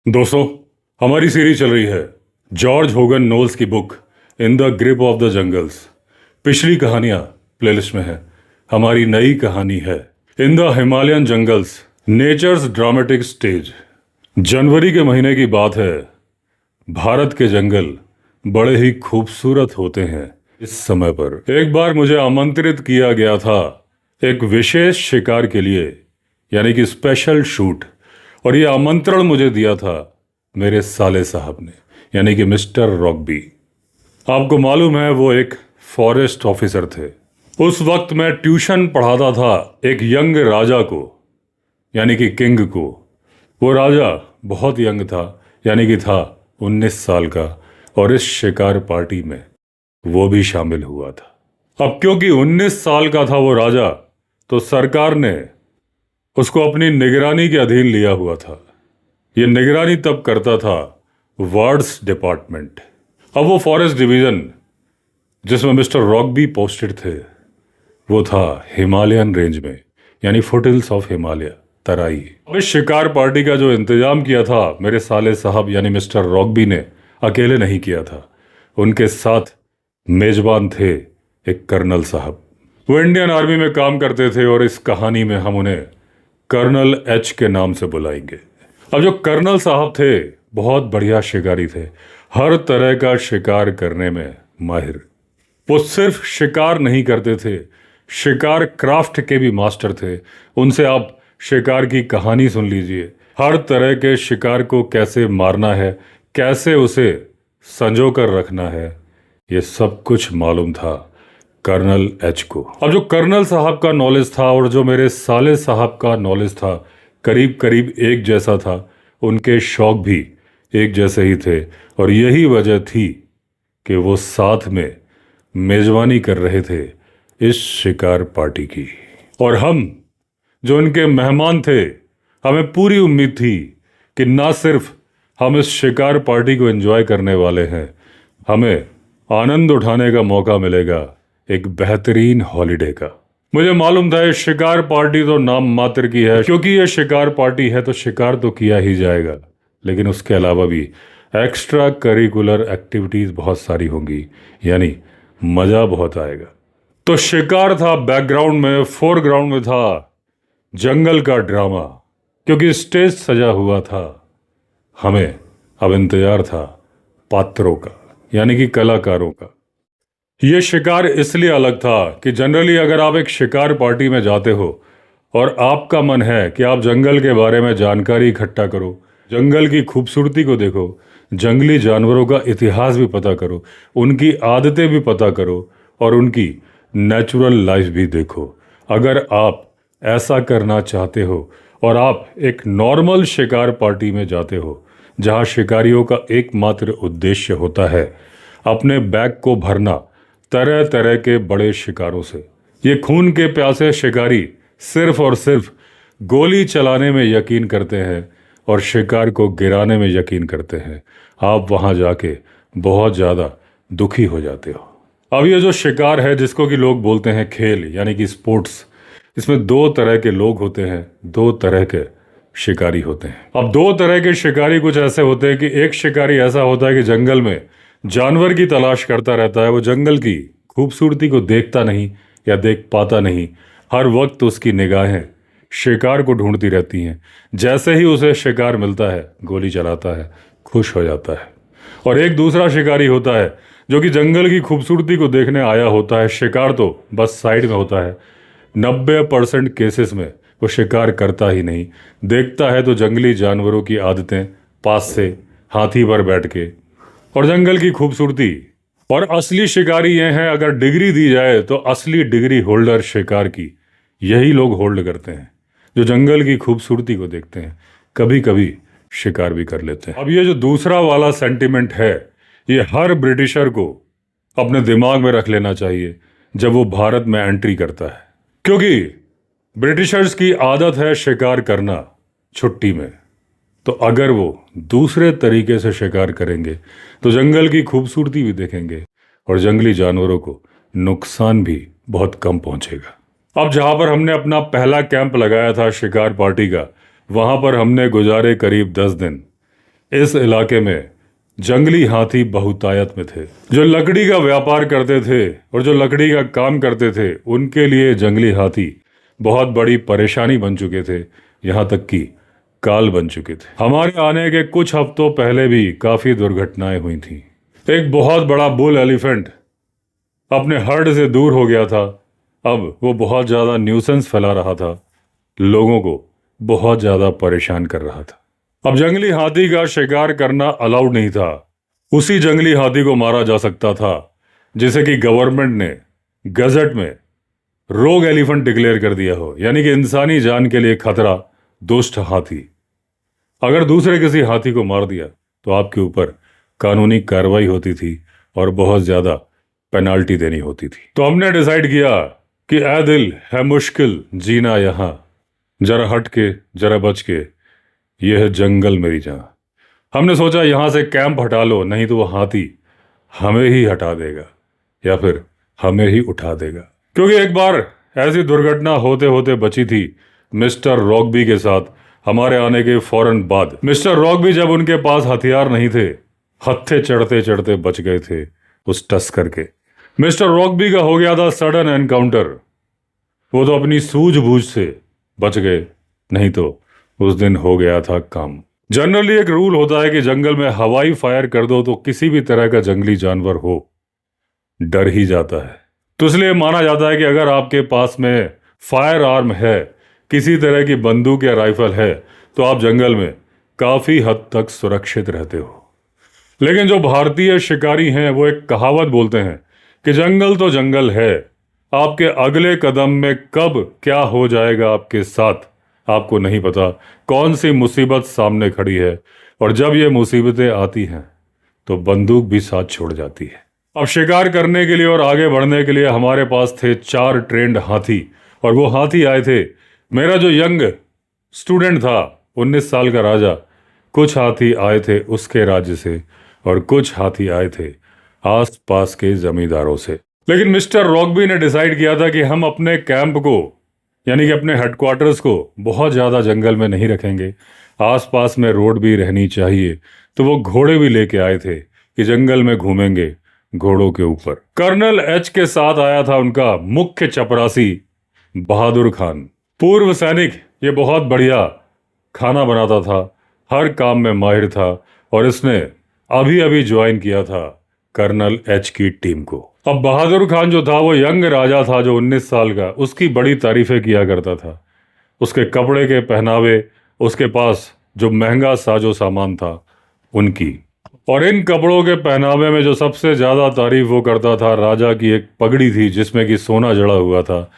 दोस्तों, हमारी सीरीज चल रही है जॉर्ज होगन नोल्स की book in the grip of the jungles. पिछली कहानियां प्लेलिस्ट में है। हमारी नई कहानी है in the Himalayan jungles, nature's dramatic stage. जनवरी के महीने की बात है। भारत के जंगल बड़े ही खूबसूरत होते हैं। इस समय पर एक बार मुझे आमंत्रित किया गया था एक विशेष शिकार के लिए, यानी कि स्पेशल शूट। और ये आमंत्रण मुझे दिया था मेरे साले साहब ने, यानी कि मिस्टर रॉकबी। आपको मालूम है, वो एक फॉरेस्ट ऑफिसर थे। उस वक्त मैं ट्यूशन पढ़ाता था एक यंग राजा को, यानी कि किंग को। वो राजा बहुत यंग था, यानी कि था 19 साल का, और इस शिकार पार्टी में वो भी शामिल हुआ था। अब क्योंकि 19 साल का था वो राजा, तो सरकार ने उसको अपनी निगरानी के अधीन लिया हुआ था। ये निगरानी तब करता था वार्ड्स डिपार्टमेंट। अब वो फॉरेस्ट डिवीजन जिसमें मिस्टर रॉकबी पोस्टेड थे, वो था हिमालयन रेंज में, यानी फुटहिल्स ऑफ हिमालय, तराई। अब इस शिकार पार्टी का जो इंतजाम किया था मेरे साले साहब यानी मिस्टर रॉकबी ने अकेले नहीं किया था। उनके साथ मेजबान थे एक कर्नल साहब। वो इंडियन आर्मी में काम करते थे और इस कहानी में हम उन्हें कर्नल एच के नाम से बुलाएंगे। अब जो कर्नल साहब थे बहुत बढ़िया शिकारी थे, हर तरह का शिकार करने में माहिर। वो सिर्फ शिकार नहीं करते थे, शिकार क्राफ्ट के भी मास्टर थे। उनसे आप शिकार की कहानी सुन लीजिए। हर तरह के शिकार को कैसे मारना है, कैसे उसे संजो कर रखना है, ये सब कुछ मालूम था कर्नल एच को। अब जो कर्नल साहब का नॉलेज था और जो मेरे साले साहब का नॉलेज था, करीब करीब एक जैसा था। उनके शौक भी एक जैसे ही थे, और यही वजह थी कि वो साथ में मेजबानी कर रहे थे इस शिकार पार्टी की। और हम जो उनके मेहमान थे, हमें पूरी उम्मीद थी कि ना सिर्फ हम इस शिकार पार्टी को एंजॉय करने वाले हैं, हमें आनंद उठाने का मौका मिलेगा एक बेहतरीन हॉलिडे का। मुझे मालूम था ये शिकार पार्टी तो नाम मात्र की है, क्योंकि ये शिकार पार्टी है तो शिकार तो किया ही जाएगा, लेकिन उसके अलावा भी एक्स्ट्रा करिकुलर एक्टिविटीज बहुत सारी होंगी, यानी मजा बहुत आएगा। तो शिकार था बैकग्राउंड में, फोरग्राउंड में था जंगल का ड्रामा, क्योंकि स्टेज सजा हुआ था। हमें अब इंतजार था पात्रों का, यानी कि कलाकारों का। ये शिकार इसलिए अलग था कि जनरली अगर आप एक शिकार पार्टी में जाते हो और आपका मन है कि आप जंगल के बारे में जानकारी इकट्ठा करो, जंगल की खूबसूरती को देखो, जंगली जानवरों का इतिहास भी पता करो, उनकी आदतें भी पता करो और उनकी नेचुरल लाइफ भी देखो। अगर आप ऐसा करना चाहते हो और आप एक नॉर्मल शिकार पार्टी में जाते हो जहां शिकारियों का एकमात्र उद्देश्य होता है अपने बैग को भरना तरह तरह के बड़े शिकारों से, ये खून के प्यासे शिकारी सिर्फ और सिर्फ गोली चलाने में यकीन करते हैं और शिकार को गिराने में यकीन करते हैं, आप वहां जाके बहुत ज़्यादा दुखी हो जाते हो। अब ये जो शिकार है जिसको कि लोग बोलते हैं खेल, यानी कि स्पोर्ट्स, इसमें दो तरह के लोग होते हैं, दो तरह के शिकारी होते हैं। अब दो तरह के शिकारी कुछ ऐसे होते हैं कि एक शिकारी ऐसा होता है कि जंगल में जानवर की तलाश करता रहता है। वो जंगल की खूबसूरती को देखता नहीं या देख पाता नहीं, हर वक्त उसकी निगाहें शिकार को ढूंढती रहती हैं। जैसे ही उसे शिकार मिलता है गोली चलाता है, खुश हो जाता है। और एक दूसरा शिकारी होता है जो कि जंगल की खूबसूरती को देखने आया होता है, शिकार तो बस साइड में होता है। 90% केसेस में वो शिकार करता ही नहीं, देखता है तो जंगली जानवरों की आदतें पास से, हाथी पर बैठ के, और जंगल की खूबसूरती। और असली शिकारी ये हैं, अगर डिग्री दी जाए तो असली डिग्री होल्डर शिकार की यही लोग होल्ड करते हैं, जो जंगल की खूबसूरती को देखते हैं, कभी कभी शिकार भी कर लेते हैं। अब ये जो दूसरा वाला सेंटिमेंट है, ये हर ब्रिटिशर को अपने दिमाग में रख लेना चाहिए जब वो भारत में एंट्री करता है, क्योंकि ब्रिटिशर्स की आदत है शिकार करना छुट्टी में। तो अगर वो दूसरे तरीके से शिकार करेंगे तो जंगल की खूबसूरती भी देखेंगे और जंगली जानवरों को नुकसान भी बहुत कम पहुंचेगा। अब जहां पर हमने अपना पहला कैंप लगाया था शिकार पार्टी का, वहां पर हमने गुजारे करीब 10 दिन। इस इलाके में जंगली हाथी बहुतायत में थे। जो लकड़ी का व्यापार करते थे और जो लकड़ी का काम करते थे, उनके लिए जंगली हाथी बहुत बड़ी परेशानी बन चुके थे, यहाँ तक कि काल बन चुके थे। हमारे आने के कुछ हफ्तों पहले भी काफी दुर्घटनाएं हुई थी। एक बहुत बड़ा बुल एलिफेंट अपने हर्ड से दूर हो गया था। अब वो बहुत ज्यादा न्यूसेंस फैला रहा था, लोगों को बहुत ज्यादा परेशान कर रहा था। अब जंगली हाथी का शिकार करना अलाउड नहीं था। उसी जंगली हाथी को मारा जा सकता था जिसे कि गवर्नमेंट ने गजट में रोग एलिफेंट डिक्लेयर कर दिया हो, यानी कि इंसानी जान के लिए खतरा दुष्ट हाथी। अगर दूसरे किसी हाथी को मार दिया तो आपके ऊपर कानूनी कार्रवाई होती थी और बहुत ज्यादा पेनाल्टी देनी होती थी। तो हमने डिसाइड किया कि ऐ दिल है मुश्किल जीना यहाँ, जरा हट के जरा बच के, यह है जंगल मेरी जहां। हमने सोचा यहां से कैंप हटा लो, नहीं तो वो हाथी हमें ही हटा देगा या फिर हमें ही उठा देगा। क्योंकि एक बार ऐसी दुर्घटना होते होते बची थी मिस्टर रॉकबी के साथ हमारे आने के फौरन बाद। मिस्टर रॉकबी जब उनके पास हथियार नहीं थे, हत्थे चढ़ते चढ़ते बच गए थे उस टस्कर के। मिस्टर रॉकबी का हो गया था सडन एनकाउंटर। वो तो अपनी सूझबूझ से बच गए, नहीं तो उस दिन हो गया था काम। जनरली एक रूल होता है कि जंगल में हवाई फायर कर दो तो किसी भी तरह का जंगली जानवर हो डर ही जाता है। तो इसलिए माना जाता है कि अगर आपके पास में फायर आर्म है, किसी तरह की बंदूक या राइफल है, तो आप जंगल में काफी हद तक सुरक्षित रहते हो। लेकिन जो भारतीय शिकारी हैं वो एक कहावत बोलते हैं कि जंगल तो जंगल है, आपके अगले कदम में कब क्या हो जाएगा आपके साथ आपको नहीं पता। कौन सी मुसीबत सामने खड़ी है, और जब ये मुसीबतें आती हैं तो बंदूक भी साथ छोड़ जाती है। अब शिकार करने के लिए और आगे बढ़ने के लिए हमारे पास थे 4 ट्रेंड हाथी, और वो हाथी आए थे। मेरा जो यंग स्टूडेंट था, 19 साल का राजा, कुछ हाथी आए थे उसके राज्य से और कुछ हाथी आए थे आस पास के जमींदारों से। लेकिन मिस्टर रॉकबी ने डिसाइड किया था कि हम अपने कैंप को, यानी कि अपने हेडक्वार्टर्स को, बहुत ज़्यादा जंगल में नहीं रखेंगे। आसपास में रोड भी रहनी चाहिए। तो वो घोड़े भी लेके आए थे कि जंगल में घूमेंगे घोड़ों के ऊपर। कर्नल एच के साथ आया था उनका मुख्य चपरासी बहादुर खान, पूर्व सैनिक। ये बहुत बढ़िया खाना बनाता था, हर काम में माहिर था, और इसने अभी अभी ज्वाइन किया था कर्नल एच की टीम को। अब बहादुर खान जो था वो यंग राजा था, जो 19 साल का, उसकी बड़ी तारीफें किया करता था। उसके कपड़े के पहनावे, उसके पास जो महंगा साजो सामान था उनकी। और इन कपड़ों के पहनावे में जो सबसे ज्यादा तारीफ वो करता था, राजा की एक पगड़ी थी जिसमें कि सोना जड़ा हुआ था,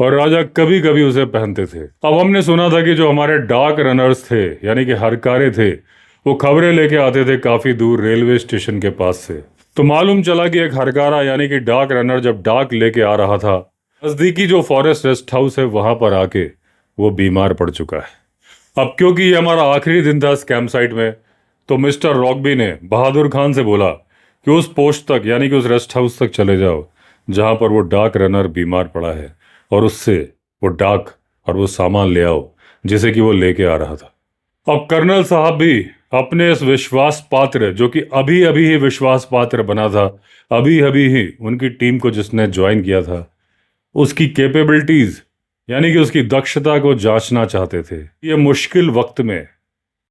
और राजा कभी कभी उसे पहनते थे। अब हमने सुना था कि जो हमारे डाक रनर्स थे, यानी कि हरकारे थे, वो खबरें लेके आते थे काफी दूर रेलवे स्टेशन के पास से। तो मालूम चला कि एक हरकारा यानी कि डाक रनर जब डाक लेके आ रहा था, नजदीकी जो फॉरेस्ट रेस्ट हाउस है वहां पर आके वो बीमार पड़ चुका है। अब क्योंकि ये हमारा आखिरी दिन था इस कैंप साइट में, तो मिस्टर रॉकबी ने बहादुर खान से बोला कि उस पोस्ट तक, यानी कि उस रेस्ट हाउस तक चले जाओ जहां पर वो डाक रनर बीमार पड़ा है, और उससे वो डाक और वो सामान ले आओ जिसे कि वो लेके आ रहा था। अब कर्नल साहब भी अपने इस विश्वास पात्र, जो कि अभी अभी ही विश्वास पात्र बना था, अभी अभी ही उनकी टीम को जिसने ज्वाइन किया था, उसकी कैपेबिलिटीज यानी कि उसकी दक्षता को जांचना चाहते थे। ये मुश्किल वक्त में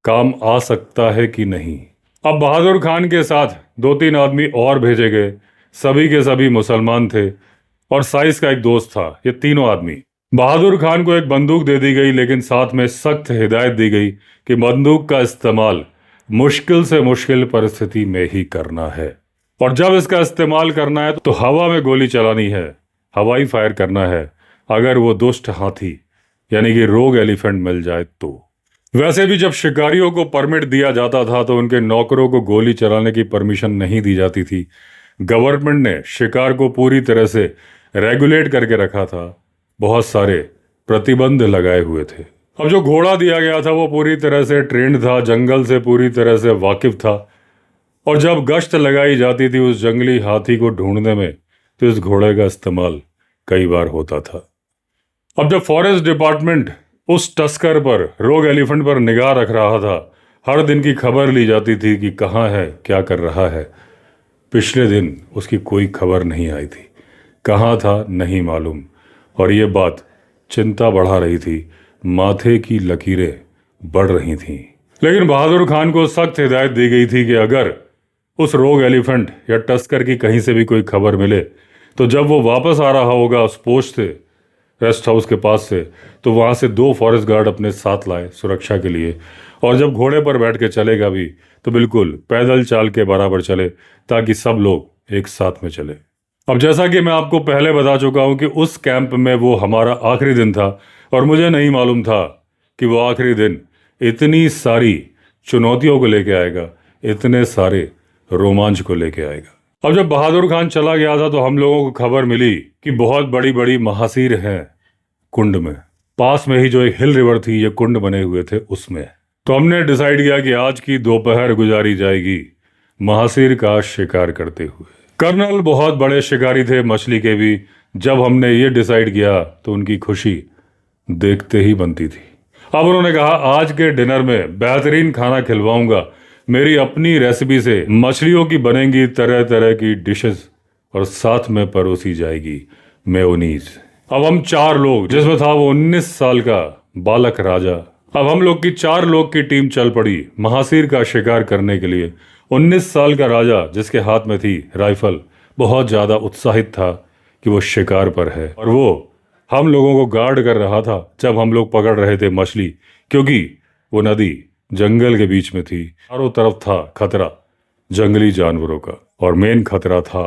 काम आ सकता है कि नहीं। अब बहादुर खान के साथ 2-3 आदमी और भेजे गए, सभी के सभी मुसलमान थे, और साइस का एक दोस्त था। ये तीनों आदमी, बहादुर खान को एक बंदूक दे दी गई, लेकिन साथ में सख्त हिदायत दी गई कि बंदूक का इस्तेमाल मुश्किल से मुश्किल परिस्थिति में ही करना है, और जब इसका इस्तेमाल करना है तो हवा में गोली चलानी है, हवाई फायर करना है, अगर वो दुष्ट हाथी यानी कि रोग एलिफेंट मिल जाए तो। वैसे भी जब शिकारियों को परमिट दिया जाता था तो उनके नौकरों को गोली चलाने की परमिशन नहीं दी जाती थी। गवर्नमेंट ने शिकार को पूरी तरह से रेगुलेट करके रखा था, बहुत सारे प्रतिबंध लगाए हुए थे। अब जो घोड़ा दिया गया था वो पूरी तरह से ट्रेंड था, जंगल से पूरी तरह से वाकिफ था, और जब गश्त लगाई जाती थी उस जंगली हाथी को ढूंढने में, तो इस घोड़े का इस्तेमाल कई बार होता था। अब जब फॉरेस्ट डिपार्टमेंट उस टस्कर पर, रोग एलिफेंट पर निगाह रख रहा था, हर दिन की खबर ली जाती थी कि कहाँ है, क्या कर रहा है। पिछले दिन उसकी कोई खबर नहीं आई थी, कहाँ था नहीं मालूम। और ये बात चिंता बढ़ा रही थी, माथे की लकीरें बढ़ रही थीं। लेकिन बहादुर खान को सख्त हिदायत दी गई थी कि अगर उस रोग एलिफेंट या टस्कर की कहीं से भी कोई खबर मिले तो जब वो वापस आ रहा होगा उस पोस्ट से, रेस्ट हाउस के पास से, तो वहाँ से 2 फॉरेस्ट गार्ड अपने साथ लाए सुरक्षा के लिए। और जब घोड़े पर बैठ के चलेगा भी तो बिल्कुल पैदल चाल के बराबर चले, ताकि सब लोग एक साथ में चले। अब जैसा कि मैं आपको पहले बता चुका हूँ कि उस कैंप में वो हमारा आखिरी दिन था, और मुझे नहीं मालूम था कि वो आखिरी दिन इतनी सारी चुनौतियों को लेके आएगा, इतने सारे रोमांच को लेके आएगा। अब जब बहादुर खान चला गया था तो हम लोगों को खबर मिली कि बहुत बड़ी बड़ी महासीर हैं कुंड में। पास में ही जो एक हिल रिवर थी, ये कुंड बने हुए थे उसमें। तो हमने डिसाइड किया कि आज की दोपहर गुजारी जाएगी महासीर का शिकार करते हुए। कर्नल बहुत बड़े शिकारी थे मछली के भी। जब हमने ये डिसाइड किया तो उनकी खुशी देखते ही बनती थी। अब उन्होंने कहा, आज के डिनर में बेहतरीन खाना खिलवाऊंगा, मेरी अपनी रेसिपी से मछलियों की बनेंगी तरह तरह की डिशेस, और साथ में परोसी जाएगी मेयोनीज। अब हम 4 लोग, जिसमें था वो 19 साल का बालक राजा, अब हम लोग की 4 लोग की टीम चल पड़ी महासीर का शिकार करने के लिए। 19 साल का राजा, जिसके हाथ में थी राइफल, बहुत ज्यादा उत्साहित था कि वो शिकार पर है, और वो हम लोगों को गार्ड कर रहा था जब हम लोग पकड़ रहे थे मछली, क्योंकि वो नदी जंगल के बीच में थी। चारों तरफ था खतरा जंगली जानवरों का, और मेन खतरा था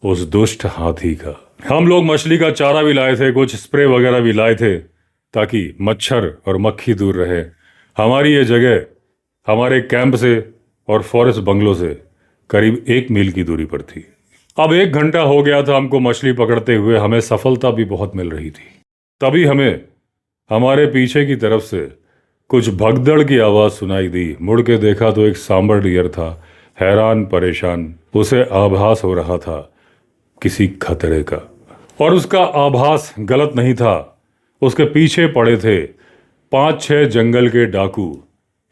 उस दुष्ट हाथी का। हम लोग मछली का चारा भी लाए थे, कुछ स्प्रे वगैरह भी लाए थे, ताकि मच्छर और मक्खी दूर रहे। हमारी ये जगह हमारे कैंप से और फॉरेस्ट बंगलो से करीब 1 मील की दूरी पर थी। अब 1 घंटा हो गया था हमको मछली पकड़ते हुए, हमें सफलता भी बहुत मिल रही थी। तभी हमें हमारे पीछे की तरफ से कुछ भगदड़ की आवाज़ सुनाई दी। मुड़ के देखा तो एक सांबर डियर था, हैरान परेशान। उसे आभास हो रहा था किसी खतरे का, और उसका आभास गलत नहीं था। उसके पीछे पड़े थे 5-6 जंगल के डाकू,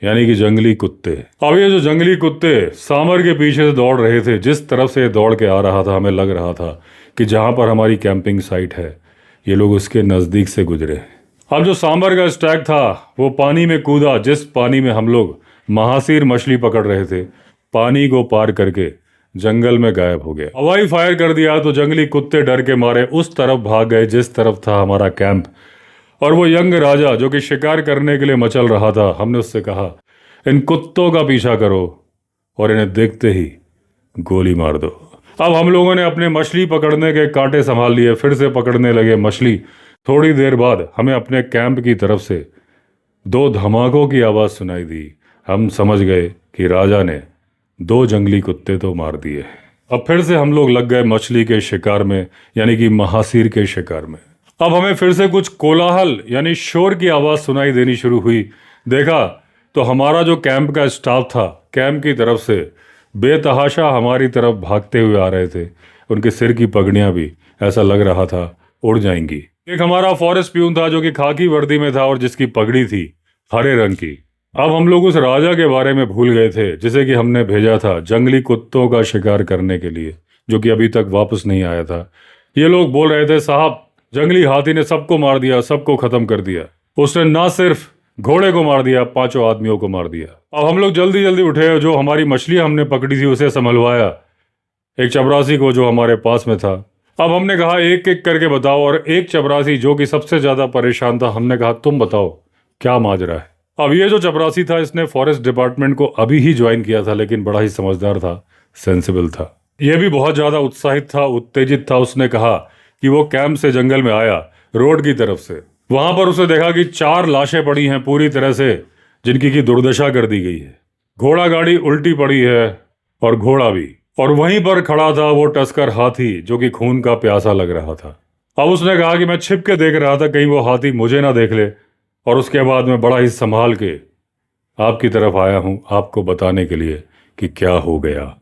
यानी कि जंगली कुत्ते। अब ये जो जंगली कुत्ते सांबर के पीछे से दौड़ रहे थे, जिस तरफ से दौड़ के आ रहा था, हमें लग रहा था कि जहां पर हमारी कैंपिंग साइट है, ये लोग उसके नज़दीक से गुजरे। अब जो सांबर का स्टैक था वो पानी में कूदा, जिस पानी में हम लोग महासीर मछली पकड़ रहे थे। पानी को पार करके जंगल में गायब हो गया। हवाई फायर कर दिया तो जंगली कुत्ते डर के मारे उस तरफ भाग गए जिस तरफ था हमारा कैंप। और वो यंग राजा जो कि शिकार करने के लिए मचल रहा था, हमने उससे कहा, इन कुत्तों का पीछा करो और इन्हें देखते ही गोली मार दो। अब हम लोगों ने अपने मछली पकड़ने के कांटे संभाल लिए, फिर से पकड़ने लगे मछली। थोड़ी देर बाद हमें अपने कैंप की तरफ से 2 धमाकों की आवाज़ सुनाई दी। हम समझ गए कि राजा ने 2 जंगली कुत्ते तो मार दिए। अब फिर से हम लोग लग गए मछली के शिकार में, यानी कि महासीर के शिकार में। अब हमें फिर से कुछ कोलाहल यानी शोर की आवाज़ सुनाई देनी शुरू हुई। देखा तो हमारा जो कैंप का स्टाफ था, कैंप की तरफ से बेतहाशा हमारी तरफ भागते हुए आ रहे थे। उनके सिर की पगड़ियां भी ऐसा लग रहा था उड़ जाएंगी। एक हमारा फॉरेस्ट प्यून था जो कि खाकी वर्दी में था और जिसकी पगड़ी थी हरे रंग की। अब हम लोग उस राजा के बारे में भूल गए थे जिसे कि हमने भेजा था जंगली कुत्तों का शिकार करने के लिए, जो कि अभी तक वापस नहीं आया था। ये लोग बोल रहे थे, साहब जंगली हाथी ने सबको मार दिया, सबको खत्म कर दिया। उसने ना सिर्फ घोड़े को मार दिया, 5 आदमियों को मार दिया। अब हम लोग जल्दी जल्दी उठे, जो हमारी मछली हमने पकड़ी थी उसे संभलवाया एक चपरासी को जो हमारे पास में था। अब हमने कहा एक एक करके बताओ, और एक चपरासी जो कि सबसे ज्यादा परेशान था, हमने कहा तुम बताओ क्या माजरा है। अब ये जो चपरासी था इसने फॉरेस्ट डिपार्टमेंट को अभी ही ज्वाइन किया था, लेकिन बड़ा ही समझदार था, सेंसिबल था। ये भी बहुत ज्यादा उत्साहित था, उत्तेजित था। उसने कहा कि वो कैंप से जंगल में आया रोड की तरफ से। वहां पर उसे देखा कि 4 लाशें पड़ी हैं पूरी तरह से, जिनकी की दुर्दशा कर दी गई है। घोड़ा गाड़ी उल्टी पड़ी है और घोड़ा भी, और वहीं पर खड़ा था वो टस्कर हाथी जो कि खून का प्यासा लग रहा था। अब उसने कहा कि मैं छिप के देख रहा था कहीं वो हाथी मुझे ना देख ले, और उसके बाद मैं बड़ा ही संभाल के आपकी तरफ आया हूं आपको बताने के लिए कि क्या हो गया।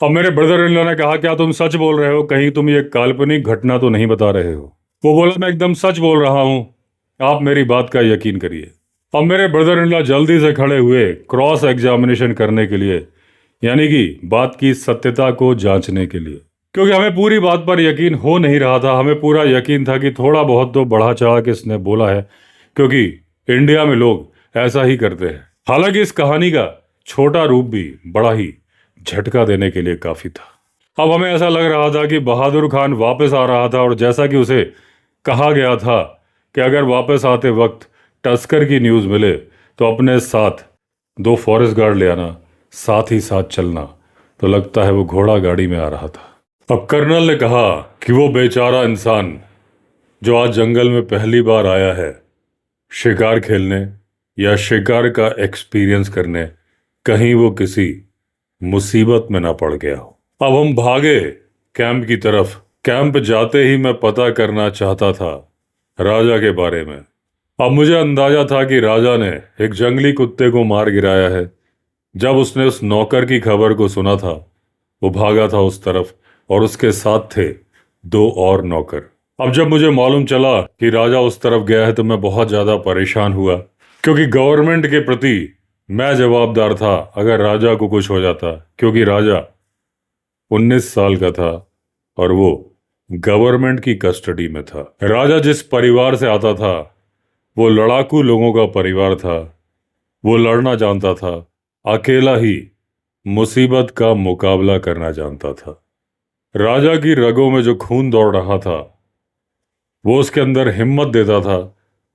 अब मेरे ब्रदर इन लॉ ने कहा, क्या तुम सच बोल रहे हो? कहीं तुम ये काल्पनिक घटना तो नहीं बता रहे हो? वो बोला, मैं एकदम सच बोल रहा हूं, आप मेरी बात का यकीन करिए। अब मेरे ब्रदर इन लॉ जल्दी से खड़े हुए क्रॉस एग्जामिनेशन करने के लिए, यानी कि बात की सत्यता को जांचने के लिए, क्योंकि हमें पूरी बात पर यकीन हो नहीं रहा था। हमें पूरा यकीन था कि थोड़ा बहुत तो बढ़ा चढ़ा के इसने बोला है, क्योंकि इंडिया में लोग ऐसा ही करते हैं। हालांकि इस कहानी का छोटा रूप भी बड़ा ही झटका देने के लिए काफी था। अब हमें ऐसा लग रहा था कि बहादुर खान वापस आ रहा था, और जैसा कि उसे कहा गया था कि अगर वापस आते वक्त टस्कर की न्यूज़ मिले तो अपने साथ 2 फॉरेस्ट गार्ड ले आना, साथ ही साथ चलना। तो लगता है वो घोड़ा गाड़ी में आ रहा था। अब कर्नल ने कहा कि वो बेचारा इंसान जो आज जंगल में पहली बार आया है शिकार खेलने या शिकार का एक्सपीरियंस करने, कहीं वो किसी मुसीबत में ना पड़ गया हो। अब हम भागे कैंप की तरफ। कैंप जाते ही मैं पता करना चाहता था राजा के बारे में। अब मुझे अंदाजा था कि राजा ने एक जंगली कुत्ते को मार गिराया है। जब उसने उस नौकर की खबर को सुना था, वो भागा था उस तरफ, और उसके साथ थे 2 और नौकर। अब जब मुझे मालूम चला कि राजा उस तरफ गया है तो मैं बहुत ज्यादा परेशान हुआ, क्योंकि गवर्नमेंट के प्रति मैं जवाबदार था अगर राजा को कुछ हो जाता, क्योंकि राजा 19 साल का था और वो गवर्नमेंट की कस्टडी में था। राजा जिस परिवार से आता था वो लड़ाकू लोगों का परिवार था। वो लड़ना जानता था, अकेला ही मुसीबत का मुकाबला करना जानता था। राजा की रगों में जो खून दौड़ रहा था वो उसके अंदर हिम्मत देता था,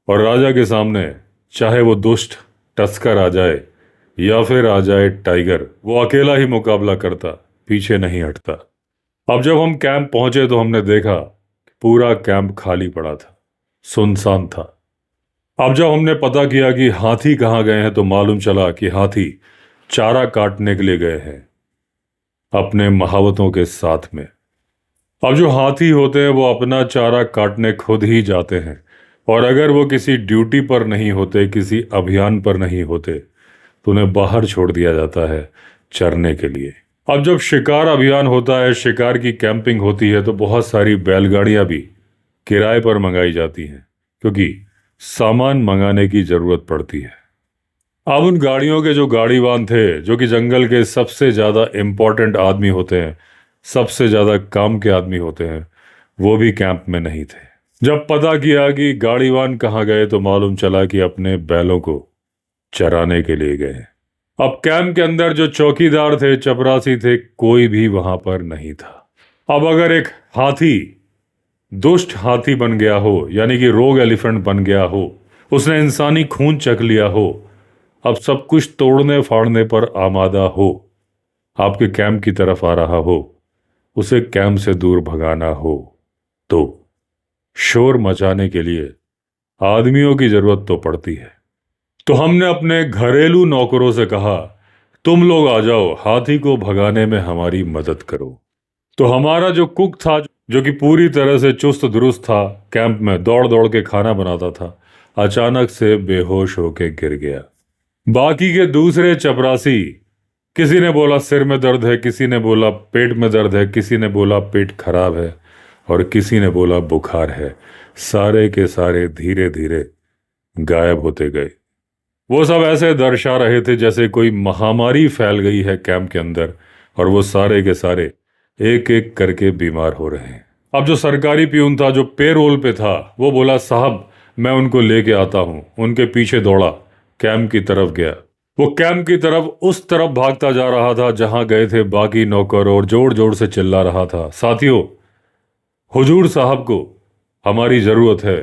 और राजा के सामने चाहे वो दुष्ट टस्कर आ जाए या फिर आ जाए टाइगर, वो अकेला ही मुकाबला करता, पीछे नहीं हटता। अब जब हम कैंप पहुंचे तो हमने देखा पूरा कैंप खाली पड़ा था, सुनसान था। अब जब हमने पता किया कि हाथी कहाँ गए हैं तो मालूम चला कि हाथी चारा काटने के लिए गए हैं अपने महावतों के साथ में। अब जो हाथी होते हैं वो अपना चारा काटने खुद ही जाते हैं, और अगर वो किसी ड्यूटी पर नहीं होते, किसी अभियान पर नहीं होते, तो उन्हें बाहर छोड़ दिया जाता है चरने के लिए। अब जब शिकार अभियान होता है, शिकार की कैंपिंग होती है, तो बहुत सारी बैलगाड़ियां भी किराए पर मंगाई जाती हैं, क्योंकि सामान मंगाने की जरूरत पड़ती है। अब उन गाड़ियों के जो गाड़ीवान थे, जो कि जंगल के सबसे ज्यादा इंपॉर्टेंट आदमी होते हैं, सबसे ज्यादा काम के आदमी होते हैं, वो भी कैंप में नहीं थे। जब पता किया कि गाड़ीवान कहाँ गए तो मालूम चला कि अपने बैलों को चराने के लिए गए। अब कैंप के अंदर जो चौकीदार थे, चपरासी थे, कोई भी वहां पर नहीं था। अब अगर एक हाथी दुष्ट हाथी बन गया हो, यानी कि रोग एलिफेंट बन गया हो, उसने इंसानी खून चख लिया हो, अब सब कुछ तोड़ने फाड़ने पर आमादा हो, आपके कैंप की तरफ आ रहा हो, उसे कैंप से दूर भगाना हो, तो शोर मचाने के लिए आदमियों की जरूरत तो पड़ती है। तो हमने अपने घरेलू नौकरों से कहा, तुम लोग आ जाओ, हाथी को भगाने में हमारी मदद करो। तो हमारा जो कुक था, जो कि पूरी तरह से चुस्त दुरुस्त था, कैंप में दौड़ दौड़ के खाना बनाता था, अचानक से बेहोश होके गिर गया। बाकी के दूसरे चपरासी, किसी ने बोला सिर में दर्द है, किसी ने बोला पेट में दर्द है, किसी ने बोला पेट खराब है, और किसी ने बोला बुखार है। सारे के सारे धीरे धीरे गायब होते गए। वो सब ऐसे दर्शा रहे थे जैसे कोई महामारी फैल गई है कैंप के अंदर, और वो सारे के सारे एक एक करके बीमार हो रहे हैं। अब जो सरकारी प्यून था, जो पेरोल पे था, वो बोला साहब मैं उनको लेके आता हूं। उनके पीछे दौड़ा, कैंप की तरफ गया। वो कैंप की तरफ उस तरफ भागता जा रहा था जहां गए थे बाकी नौकर, और जोर जोर से चिल्ला रहा था, साथियों, हुजूर साहब को हमारी जरूरत है,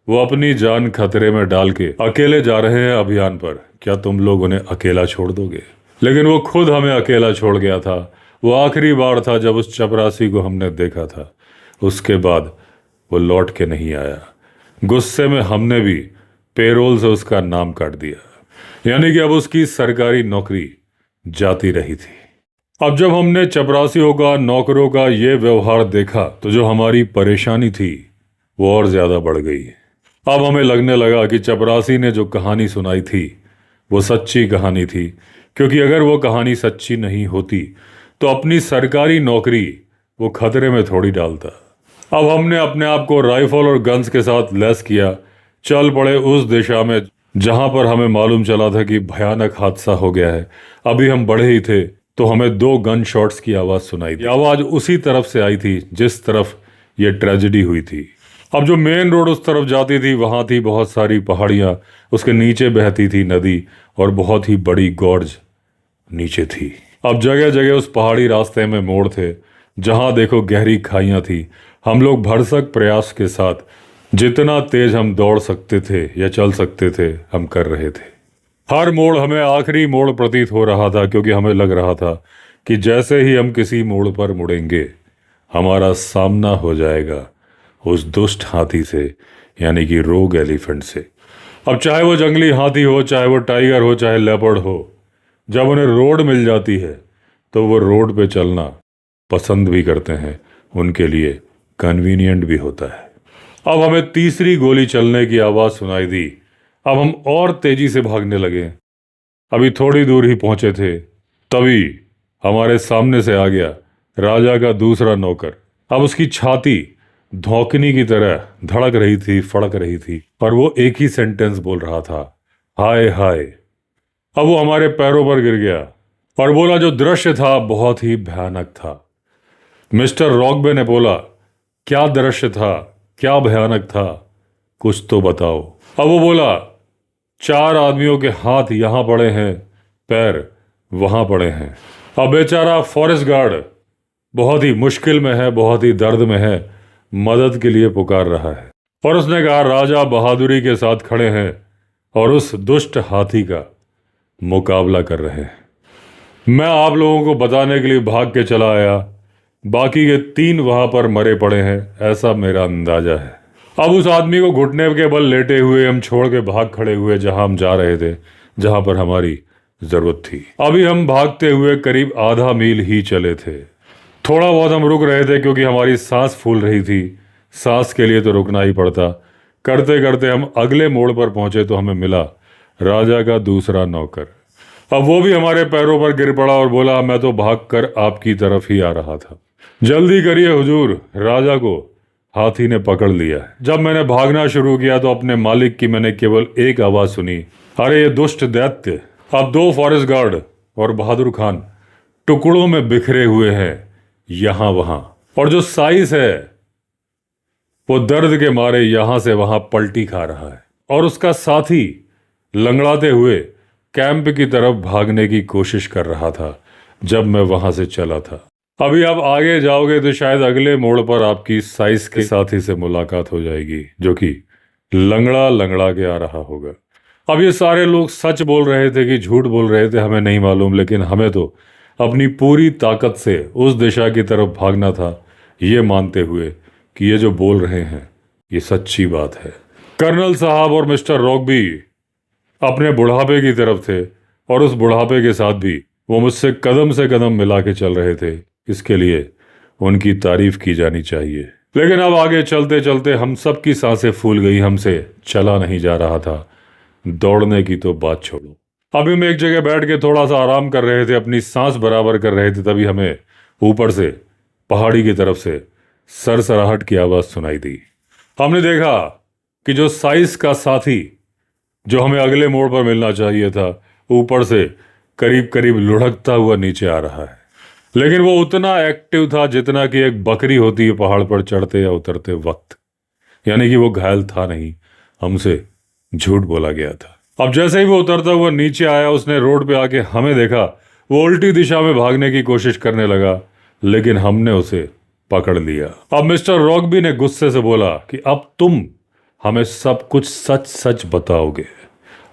वो अपनी जान खतरे में डाल के अकेले जा रहे हैं अभियान पर, क्या तुम लोग उन्हें अकेला छोड़ दोगे? लेकिन वो खुद हमें अकेला छोड़ गया था। वो आखिरी बार था जब उस चपरासी को हमने देखा था, उसके बाद वो लौट के नहीं आया। गुस्से में हमने भी पेरोल से उसका नाम काट दिया, यानी कि अब उसकी सरकारी नौकरी जाती रही थी। अब जब हमने चपरासियों का, नौकरों का ये व्यवहार देखा, तो जो हमारी परेशानी थी वो और ज्यादा बढ़ गई। अब हमें लगने लगा कि चपरासी ने जो कहानी सुनाई थी वो सच्ची कहानी थी, क्योंकि अगर वो कहानी सच्ची नहीं होती तो अपनी सरकारी नौकरी वो खतरे में थोड़ी डालता। अब हमने अपने आप को राइफल और गन्स के साथ लैस किया, चल पड़े उस दिशा में जहां पर हमें मालूम चला था कि भयानक हादसा हो गया है। अभी हम बढ़े ही थे तो हमें 2 गन शॉट्स की आवाज सुनाई दी। आवाज उसी तरफ से आई थी जिस तरफ ये ट्रेजेडी हुई थी। अब जो मेन रोड उस तरफ जाती थी वहां थी बहुत सारी पहाड़ियां, उसके नीचे बहती थी नदी और बहुत ही बड़ी गॉर्ज नीचे थी। अब जगह जगह उस पहाड़ी रास्ते में मोड़ थे, जहां देखो गहरी खाइयां थी। हम लोग भरसक प्रयास के साथ जितना तेज हम दौड़ सकते थे या चल सकते थे हम कर रहे थे। हर मोड़ हमें आखिरी मोड़ प्रतीत हो रहा था, क्योंकि हमें लग रहा था कि जैसे ही हम किसी मोड़ पर मुड़ेंगे हमारा सामना हो जाएगा उस दुष्ट हाथी से, यानी कि रोग एलिफेंट से। अब चाहे वो जंगली हाथी हो, चाहे वो टाइगर हो, चाहे लेपर्ड हो, जब उन्हें रोड मिल जाती है तो वो रोड पे चलना पसंद भी करते हैं, उनके लिए कन्वीनियंट भी होता है। अब हमें तीसरी गोली चलने की आवाज सुनाई दी। अब हम और तेजी से भागने लगे। अभी थोड़ी दूर ही पहुंचे थे, तभी हमारे सामने से आ गया राजा का दूसरा नौकर। अब उसकी छाती धौंकनी की तरह धड़क रही थी, फड़क रही थी, और वो एक ही सेंटेंस बोल रहा था, हाय हाय। अब वो हमारे पैरों पर गिर गया और बोला, जो दृश्य था बहुत ही भयानक था। मिस्टर रॉकबे ने बोला, क्या दृश्य था, क्या भयानक था, कुछ तो बताओ। अब वो बोला, 4 आदमियों के हाथ यहां पड़े हैं, पैर वहां पड़े हैं। अब बेचारा फॉरेस्ट गार्ड बहुत ही मुश्किल में है, बहुत ही दर्द में है, मदद के लिए पुकार रहा है। और उसने कहा, राजा बहादुरी के साथ खड़े हैं और उस दुष्ट हाथी का मुकाबला कर रहे हैं। मैं आप लोगों को बताने के लिए भाग के चला आया, बाकी के 3 वहां पर मरे पड़े हैं, ऐसा मेरा अंदाजा है। अब उस आदमी को घुटने के बल लेटे हुए हम छोड़ के भाग खड़े हुए जहां हम जा रहे थे, जहां पर हमारी जरूरत थी। अभी हम भागते हुए करीब आधा मील ही चले थे। थोड़ा बहुत हम रुक रहे थे क्योंकि हमारी सांस फूल रही थी। सांस के लिए तो रुकना ही पड़ता। करते करते हम अगले मोड़ पर पहुंचे तो हमें मिला राजा का दूसरा नौकर। अब वो भी हमारे पैरों पर गिर पड़ा और बोला, मैं तो भागकर आपकी तरफ ही आ रहा था। जल्दी करिए हुजूर, राजा को हाथी ने पकड़ लिया। जब मैंने भागना शुरू किया तो अपने मालिक की मैंने केवल एक आवाज सुनी, अरे ये दुष्ट दैत्य। अब 2 फॉरेस्ट गार्ड और बहादुर खान टुकड़ों में बिखरे हुए हैं यहां वहां, और जो साइस है वो दर्द के मारे यहां से वहां पलटी खा रहा है, और उसका साथी लंगड़ाते हुए कैंप की तरफ भागने की कोशिश कर रहा था जब मैं वहां से चला था। अभी आप आगे जाओगे तो शायद अगले मोड़ पर आपकी साइस के साथी से मुलाकात हो जाएगी, जो कि लंगड़ा लंगड़ा के आ रहा होगा। अब ये सारे लोग सच बोल रहे थे कि झूठ बोल रहे थे हमें नहीं मालूम, लेकिन हमें तो अपनी पूरी ताकत से उस दिशा की तरफ भागना था, ये मानते हुए कि ये जो बोल रहे हैं ये सच्ची बात है। कर्नल साहब और मिस्टर रॉकबी अपने बुढ़ापे की तरफ थे, और उस बुढ़ापे के साथ भी वो मुझसे कदम से कदम मिला के चल रहे थे। इसके लिए उनकी तारीफ की जानी चाहिए। लेकिन अब आगे चलते चलते हम सब की सांसें फूल गई, हमसे चला नहीं जा रहा था, दौड़ने की तो बात छोड़ो। अभी हम एक जगह बैठ के थोड़ा सा आराम कर रहे थे, अपनी सांस बराबर कर रहे थे, तभी हमें ऊपर से पहाड़ी की तरफ से सरसराहट की आवाज सुनाई दी। हमने देखा कि जो साइस का साथी जो हमें अगले मोड़ पर मिलना चाहिए था, ऊपर से करीब करीब लुढ़कता हुआ नीचे आ रहा है। लेकिन वो उतना एक्टिव था जितना कि एक बकरी होती है पहाड़ पर चढ़ते या उतरते वक्त, यानी कि वो घायल था नहीं, हमसे झूठ बोला गया था। अब जैसे ही वो उतरता हुआ नीचे आया, उसने रोड पे आके हमें देखा, वो उल्टी दिशा में भागने की कोशिश करने लगा, लेकिन हमने उसे पकड़ लिया। अब मिस्टर रॉकबी ने गुस्से से बोला कि अब तुम हमें सब कुछ सच सच बताओगे,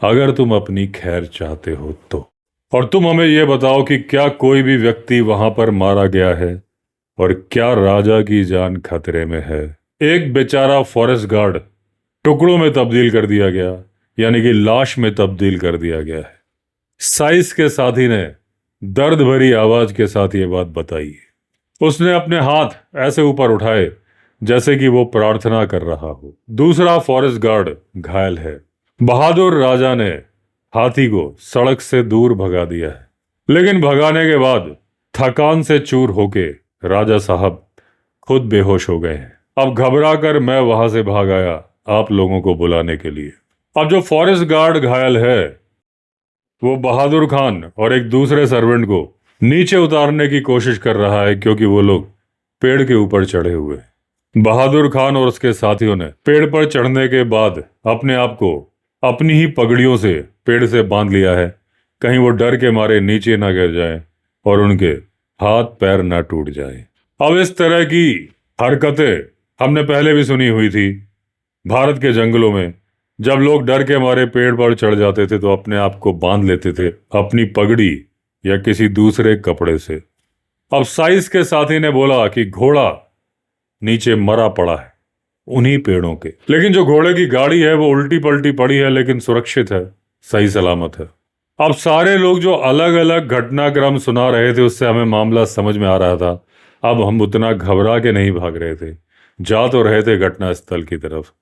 अगर तुम अपनी खैर चाहते हो तो। और तुम हमें यह बताओ कि क्या कोई भी व्यक्ति वहां पर मारा गया है, और क्या राजा की जान खतरे में है। एक बेचारा फॉरेस्ट गार्ड टुकड़ों में तब्दील कर दिया गया, यानी कि लाश में तब्दील कर दिया गया है। साइस के साथी ने दर्द भरी आवाज के साथ ये बात बताई। उसने अपने हाथ ऐसे ऊपर उठाए जैसे कि वो प्रार्थना कर रहा हो। दूसरा फॉरेस्ट गार्ड घायल है। बहादुर राजा ने हाथी को सड़क से दूर भगा दिया है, लेकिन भगाने के बाद थकान से चूर होके राजा साहब खुद बेहोश हो गए हैं। अब घबरा कर मैं वहां से भाग आया आप लोगों को बुलाने के लिए। अब जो फॉरेस्ट गार्ड घायल है वो बहादुर खान और एक दूसरे सर्वेंट को नीचे उतारने की कोशिश कर रहा है, क्योंकि वो लोग पेड़ के ऊपर चढ़े हुए हैं। बहादुर खान और उसके साथियों ने पेड़ पर चढ़ने के बाद अपने आप को अपनी ही पगड़ियों से पेड़ से बांध लिया है, कहीं वो डर के मारे नीचे ना गिर जाए और उनके हाथ पैर ना टूट जाए। अब इस तरह की हरकतें हमने पहले भी सुनी हुई थी। भारत के जंगलों में जब लोग डर के मारे पेड़ पर चढ़ जाते थे तो अपने आप को बांध लेते थे अपनी पगड़ी या किसी दूसरे कपड़े से। अब साइस के साथी ने बोला कि घोड़ा नीचे मरा पड़ा है उन्हीं पेड़ों के, लेकिन जो घोड़े की गाड़ी है वो उल्टी पलटी पड़ी है, लेकिन सुरक्षित है, सही सलामत है। अब सारे लोग जो अलग अलग घटनाक्रम सुना रहे थे उससे हमें मामला समझ में आ रहा था। अब हम उतना घबरा के नहीं भाग रहे थे, जा तो रहे थे घटना स्थल की तरफ,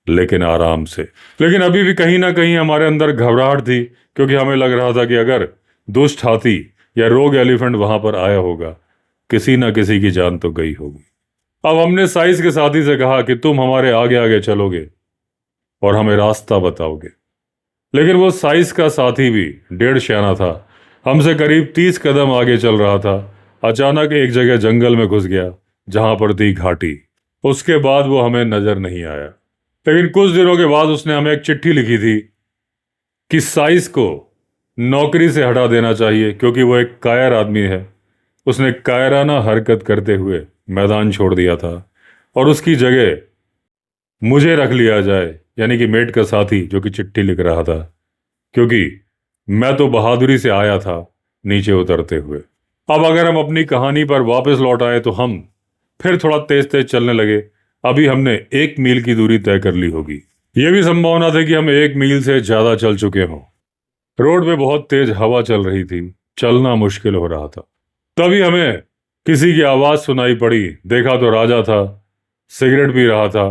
लेकिन आराम से। लेकिन अभी भी कहीं ना कहीं हमारे अंदर घबराहट थी, क्योंकि हमें लग रहा था कि अगर दुष्ट हाथी या रोग एलिफेंट वहां पर आया होगा, किसी ना किसी की जान तो गई होगी। अब हमने साइस के साथी से कहा कि तुम हमारे आगे आगे चलोगे और हमें रास्ता बताओगे, लेकिन वो साइस का साथी भी डेढ़ सियाना था, हमसे करीब 30 कदम आगे चल रहा था। अचानक एक जगह जंगल में घुस गया जहां पर थी घाटी। उसके बाद वो हमें नजर नहीं आया, लेकिन कुछ दिनों के बाद उसने हमें एक चिट्ठी लिखी थी कि साइस को नौकरी से हटा देना चाहिए, क्योंकि वो एक कायर आदमी है। उसने कायराना हरकत करते हुए मैदान छोड़ दिया था और उसकी जगह मुझे रख लिया जाए, यानी कि मेट का साथी जो कि चिट्ठी लिख रहा था, क्योंकि मैं तो बहादुरी से आया था नीचे उतरते हुए। अब अगर हम अपनी कहानी पर वापस लौट आए तो हम फिर थोड़ा तेज तेज चलने लगे। अभी हमने 1 मील की दूरी तय कर ली होगी। यह भी संभावना थी कि हम 1 मील से ज्यादा चल चुके हों। रोड पे बहुत तेज हवा चल रही थी, चलना मुश्किल हो रहा था। तभी हमें किसी की आवाज सुनाई पड़ी। देखा तो राजा था, सिगरेट पी रहा था,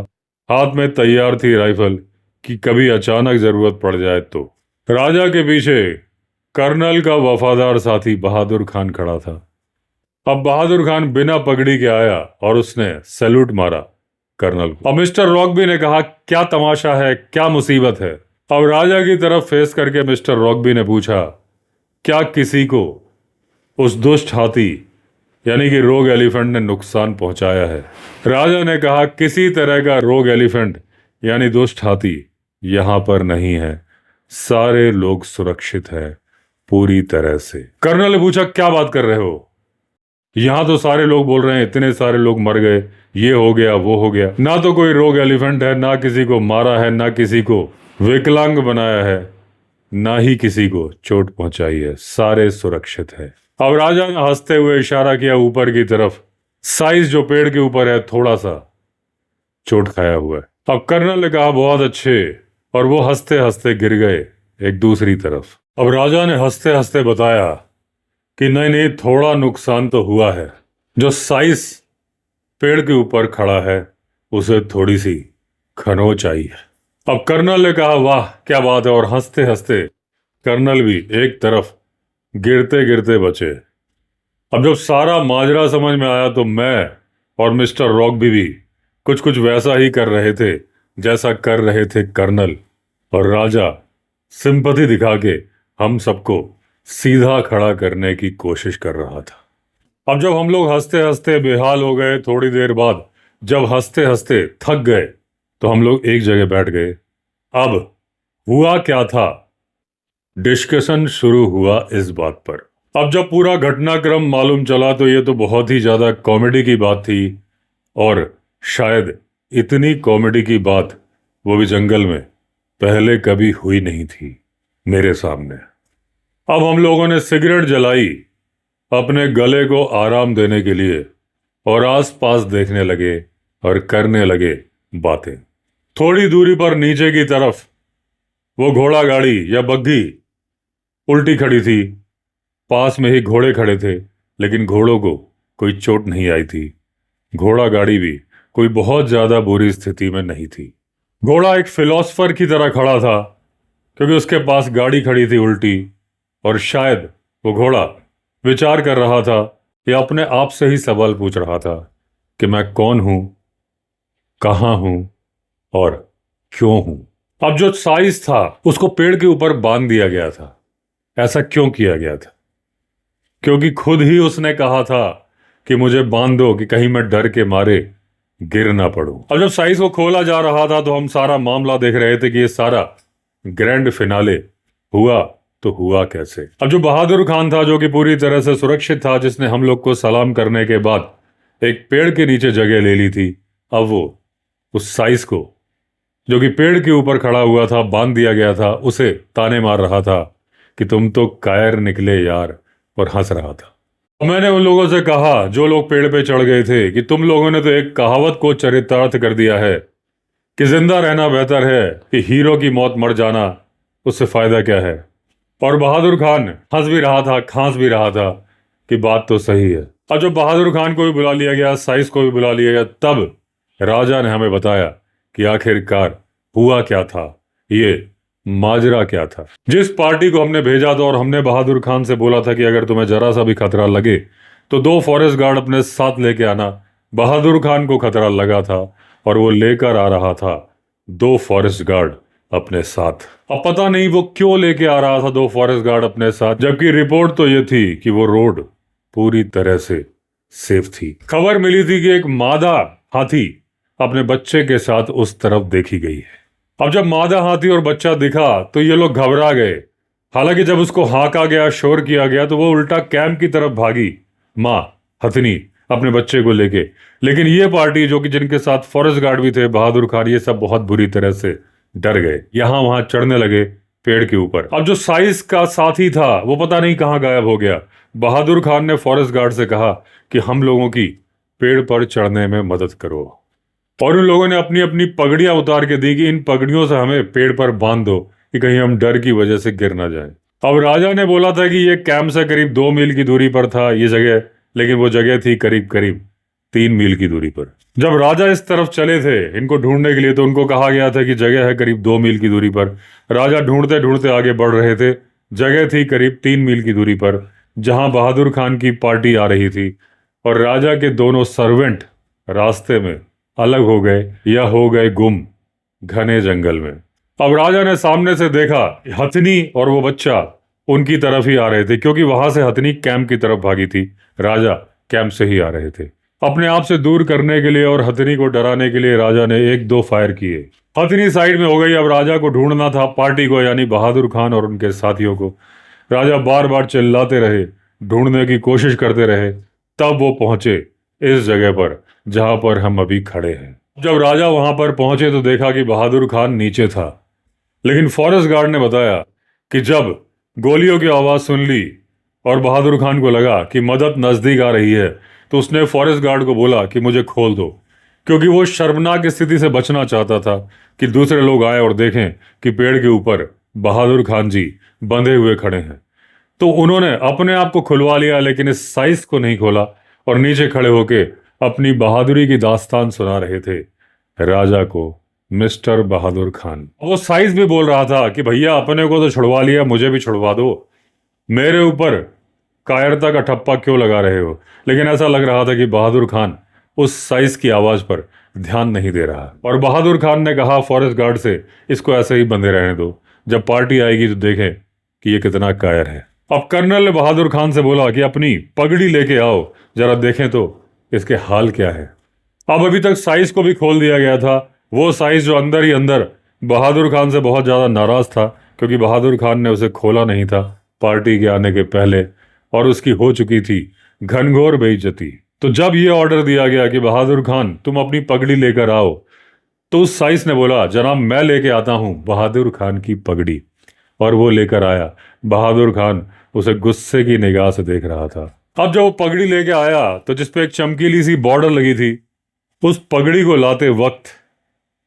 हाथ में तैयार थी राइफल कि कभी अचानक जरूरत पड़ जाए तो। राजा के पीछे कर्नल का वफादार साथी बहादुर खान खड़ा था। अब बहादुर खान बिना पगड़ी के आया और उसने सैल्यूट मारा कर्नल को। अब मिस्टर रॉकबी ने कहा, क्या तमाशा है, क्या मुसीबत है? अब राजा की तरफ फेस करके मिस्टर रॉकबी ने पूछा, क्या किसी को उस दुष्ट हाथी यानी कि रोग एलिफेंट ने नुकसान पहुंचाया है? राजा ने कहा, किसी तरह का रोग एलिफेंट यानी दुष्ट हाथी यहां पर नहीं है, सारे लोग सुरक्षित हैं पूरी तरह से। कर्नल ने पूछा, क्या बात कर रहे हो? यहां तो सारे लोग बोल रहे हैं इतने सारे लोग मर गए, ये हो गया वो हो गया। ना तो कोई रोग एलिफेंट है, ना किसी को मारा है, ना किसी को विकलांग बनाया है, ना ही किसी को चोट पहुंचाई है, सारे सुरक्षित है। अब राजा ने हंसते हुए इशारा किया ऊपर की तरफ। साइज जो पेड़ के ऊपर है थोड़ा सा चोट खाया हुआ है। अब कर्नल ने कहा, बहुत अच्छे, और वो हंसते हंसते गिर गए एक दूसरी तरफ। अब राजा ने हंसते हंसते बताया कि नहीं नहीं, थोड़ा नुकसान तो हुआ है। जो साइज पेड़ के ऊपर खड़ा है उसे थोड़ी सी खरोंच आई है। अब कर्नल ने कहा, वाह क्या बात है, और हंसते हंसते कर्नल भी एक तरफ गिरते गिरते बचे। अब जब सारा माजरा समझ में आया तो मैं और मिस्टर रॉकबी भी कुछ कुछ वैसा ही कर रहे थे जैसा कर रहे थे कर्नल, और राजा सिंपैथी दिखा के हम सबको सीधा खड़ा करने की कोशिश कर रहा था। अब जब हम लोग हंसते हंसते बेहाल हो गए, थोड़ी देर बाद जब हंसते हंसते थक गए तो हम लोग एक जगह बैठ गए। अब हुआ क्या था, डिस्कशन शुरू हुआ इस बात पर। अब जब पूरा घटनाक्रम मालूम चला तो ये तो बहुत ही ज्यादा कॉमेडी की बात थी, और शायद इतनी कॉमेडी की बात वो भी जंगल में पहले कभी हुई नहीं थी मेरे सामने। अब हम लोगों ने सिगरेट जलाई अपने गले को आराम देने के लिए, और आसपास देखने लगे और करने लगे बातें। थोड़ी दूरी पर नीचे की तरफ वो घोड़ा गाड़ी या बग्घी उल्टी खड़ी थी। पास में ही घोड़े खड़े थे, लेकिन घोड़ों को कोई चोट नहीं आई थी। घोड़ा गाड़ी भी कोई बहुत ज्यादा बुरी स्थिति में नहीं थी। घोड़ा एक फिलोसफर की तरह खड़ा था, क्योंकि उसके पास गाड़ी खड़ी थी उल्टी, और शायद वो घोड़ा विचार कर रहा था या अपने आप से ही सवाल पूछ रहा था कि मैं कौन हूं, कहां हूं और क्यों हूं। अब जो साइज था उसको पेड़ के ऊपर बांध दिया गया था। ऐसा क्यों किया गया था? क्योंकि खुद ही उसने कहा था कि मुझे बांध दो कि कहीं मैं डर के मारे गिर ना पड़ूं। अब जब साइज को खोला जा रहा था तो हम सारा मामला देख रहे थे कि ये सारा ग्रैंड फिनाले हुआ तो हुआ कैसे। अब जो बहादुर खान था, जो कि पूरी तरह से सुरक्षित था, जिसने हम लोग को सलाम करने के बाद एक पेड़ के नीचे जगह ले ली थी, अब वो उस साइज को, जो कि पेड़ के ऊपर खड़ा हुआ था, बांध दिया गया था, उसे ताने मार रहा था कि तुम तो कायर निकले यार, और हंस रहा था। मैंने उन लोगों से कहा जो लोग पेड़ पे चढ़ गए थे कि तुम लोगों ने तो एक कहावत को चरितार्थ कर दिया है कि जिंदा रहना बेहतर है कि हीरो की मौत मर जाना, उससे फायदा क्या है। और बहादुर खान हंस भी रहा था, खांस भी रहा था कि बात तो सही है। और जब बहादुर खान को भी बुला लिया गया, साइज को भी बुला लिया गया, तब राजा ने हमें बताया कि आखिरकार हुआ क्या था, ये माजरा क्या था। जिस पार्टी को हमने भेजा था और हमने बहादुर खान से बोला था कि अगर तुम्हें जरा सा भी खतरा लगे तो 2 फॉरेस्ट गार्ड अपने साथ लेके आना, बहादुर खान को खतरा लगा था और वो लेकर आ रहा था 2 फॉरेस्ट गार्ड अपने साथ। अब पता नहीं वो क्यों लेके आ रहा था 2 फॉरेस्ट गार्ड अपने साथ, जबकि रिपोर्ट तो ये थी कि वो रोड पूरी तरह से सेफ थी। खबर मिली थी कि एक मादा हाथी अपने बच्चे के साथ उस तरफ देखी गई है। अब जब मादा हाथी और बच्चा दिखा तो ये लोग घबरा गए। हालांकि जब उसको हाका गया, शोर किया गया, तो वो उल्टा कैंप की तरफ भागी, माँ हथनी अपने बच्चे को लेके। लेकिन ये पार्टी, जो कि जिनके साथ फॉरेस्ट गार्ड भी थे, बहादुर खान, ये सब बहुत बुरी तरह से डर गए, यहां वहां चढ़ने लगे पेड़ के ऊपर। अब जो साइज का साथी था वो पता नहीं कहां गायब हो गया। बहादुर खान ने फॉरेस्ट गार्ड से कहा कि हम लोगों की पेड़ पर चढ़ने में मदद करो, और उन लोगों ने अपनी अपनी पगड़ियां उतार के दी कि इन पगड़ियों से हमें पेड़ पर बांध दो कि कहीं हम डर की वजह से गिर ना जाएं। अब राजा ने बोला था कि ये कैंप से करीब 2 मील की दूरी पर था ये जगह, लेकिन वो जगह थी करीब करीब 3 मील की दूरी पर। जब राजा इस तरफ चले थे इनको ढूंढने के लिए, तो उनको कहा गया था कि जगह है करीब 2 मील की दूरी पर। राजा ढूंढते ढूंढते आगे बढ़ रहे थे, जगह थी करीब 3 मील की दूरी पर, जहां बहादुर खान की पार्टी आ रही थी। और राजा के दोनों सर्वेंट रास्ते में अलग हो गए या हो गए गुम घने जंगल में। अब राजा ने सामने से देखा हथनी और वो बच्चा उनकी तरफ ही आ रहे थे, क्योंकि वहां से हथनी कैंप की तरफ भागी थी, राजा कैंप से ही आ रहे थे। अपने आप से दूर करने के लिए और हथनी को डराने के लिए राजा ने 1-2 फायर किए। हथनी साइड में हो गई। अब राजा को ढूंढना था पार्टी को, यानी बहादुर खान और उनके साथियों को। राजा बार बार चिल्लाते रहे, ढूंढने की कोशिश करते रहे, तब वो पहुंचे इस जगह पर जहां पर हम अभी खड़े हैं। जब राजा वहां पर पहुंचे तो देखा कि बहादुर खान नीचे था, लेकिन फॉरेस्ट गार्ड ने बताया कि जब गोलियों की आवाज सुन ली और बहादुर खान को लगा कि मदद नजदीक आ रही है, तो उसने फॉरेस्ट गार्ड को बोला कि मुझे खोल दो, क्योंकि वो शर्मनाक स्थिति से बचना चाहता था कि दूसरे लोग आए और देखें कि पेड़ के ऊपर बहादुर खान जी बंधे हुए खड़े हैं। तो उन्होंने अपने आप को खुलवा लिया, लेकिन इस साइज को नहीं खोला, और नीचे खड़े होके अपनी बहादुरी की दास्तान सुना रहे थे राजा को मिस्टर बहादुर खान। वो साइज भी बोल रहा था कि भैया अपने को तो छुड़वा लिया, मुझे भी छुड़वा दो, मेरे ऊपर कायरता का ठप्पा क्यों लगा रहे हो। लेकिन ऐसा लग रहा था कि बहादुर खान उस साइज की आवाज पर ध्यान नहीं दे रहा। और बहादुर खान ने कहा फॉरेस्ट गार्ड से, इसको ऐसे ही बंधे रहने दो, जब पार्टी आएगी तो देखें कि ये कितना कायर है। अब कर्नल ने बहादुर खान से बोला कि अपनी पगड़ी लेके आओ, जरा देखें तो इसके हाल क्या है। अब अभी तक साइज को भी खोल दिया गया था, वो साइज जो अंदर ही अंदर बहादुर खान से बहुत ज्यादा नाराज था, क्योंकि बहादुर खान ने उसे खोला नहीं था पार्टी के आने के पहले, और उसकी हो चुकी थी घनघोर बेइज्जती। तो जब ये ऑर्डर दिया गया कि बहादुर खान तुम अपनी पगड़ी लेकर आओ, तो उस साइज ने बोला जनाब मैं लेके आता हूं बहादुर खान की पगड़ी। और वो लेकर आया। बहादुर खान उसे गुस्से की निगाह से देख रहा था। अब जब वो पगड़ी लेके आया तो जिसपे एक चमकीली सी बॉर्डर लगी थी, उस पगड़ी को लाते वक्त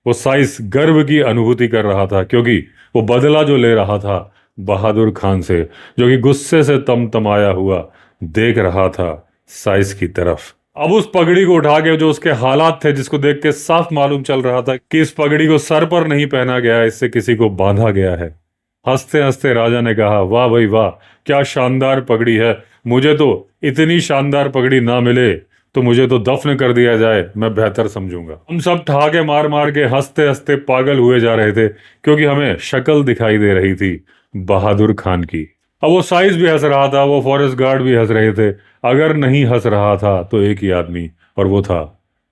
वो साइज गर्व की अनुभूति कर रहा था, क्योंकि वो बदला जो ले रहा था बहादुर खान से, जो कि गुस्से से तमतमाया हुआ देख रहा था साइज की तरफ। अब उस पगड़ी को उठा के, जो उसके हालात थे जिसको देख के साफ मालूम चल रहा था कि इस पगड़ी को सर पर नहीं पहना गया है, इससे किसी को बांधा गया है। हंसते हंसते राजा ने कहा वाह भाई वाह, क्या शानदार पगड़ी है, मुझे तो इतनी शानदार पगड़ी ना मिले तो मुझे तो दफन कर दिया जाए, मैं बेहतर समझूंगा। हम सब ठहाके मार मार के हंसते हंसते पागल हुए जा रहे थे, क्योंकि हमें शक्ल दिखाई दे रही थी बहादुर खान की। अब वो साइज भी हंस रहा था, वो फॉरेस्ट गार्ड भी हंस रहे थे। अगर नहीं हंस रहा था तो एक ही आदमी, और वो था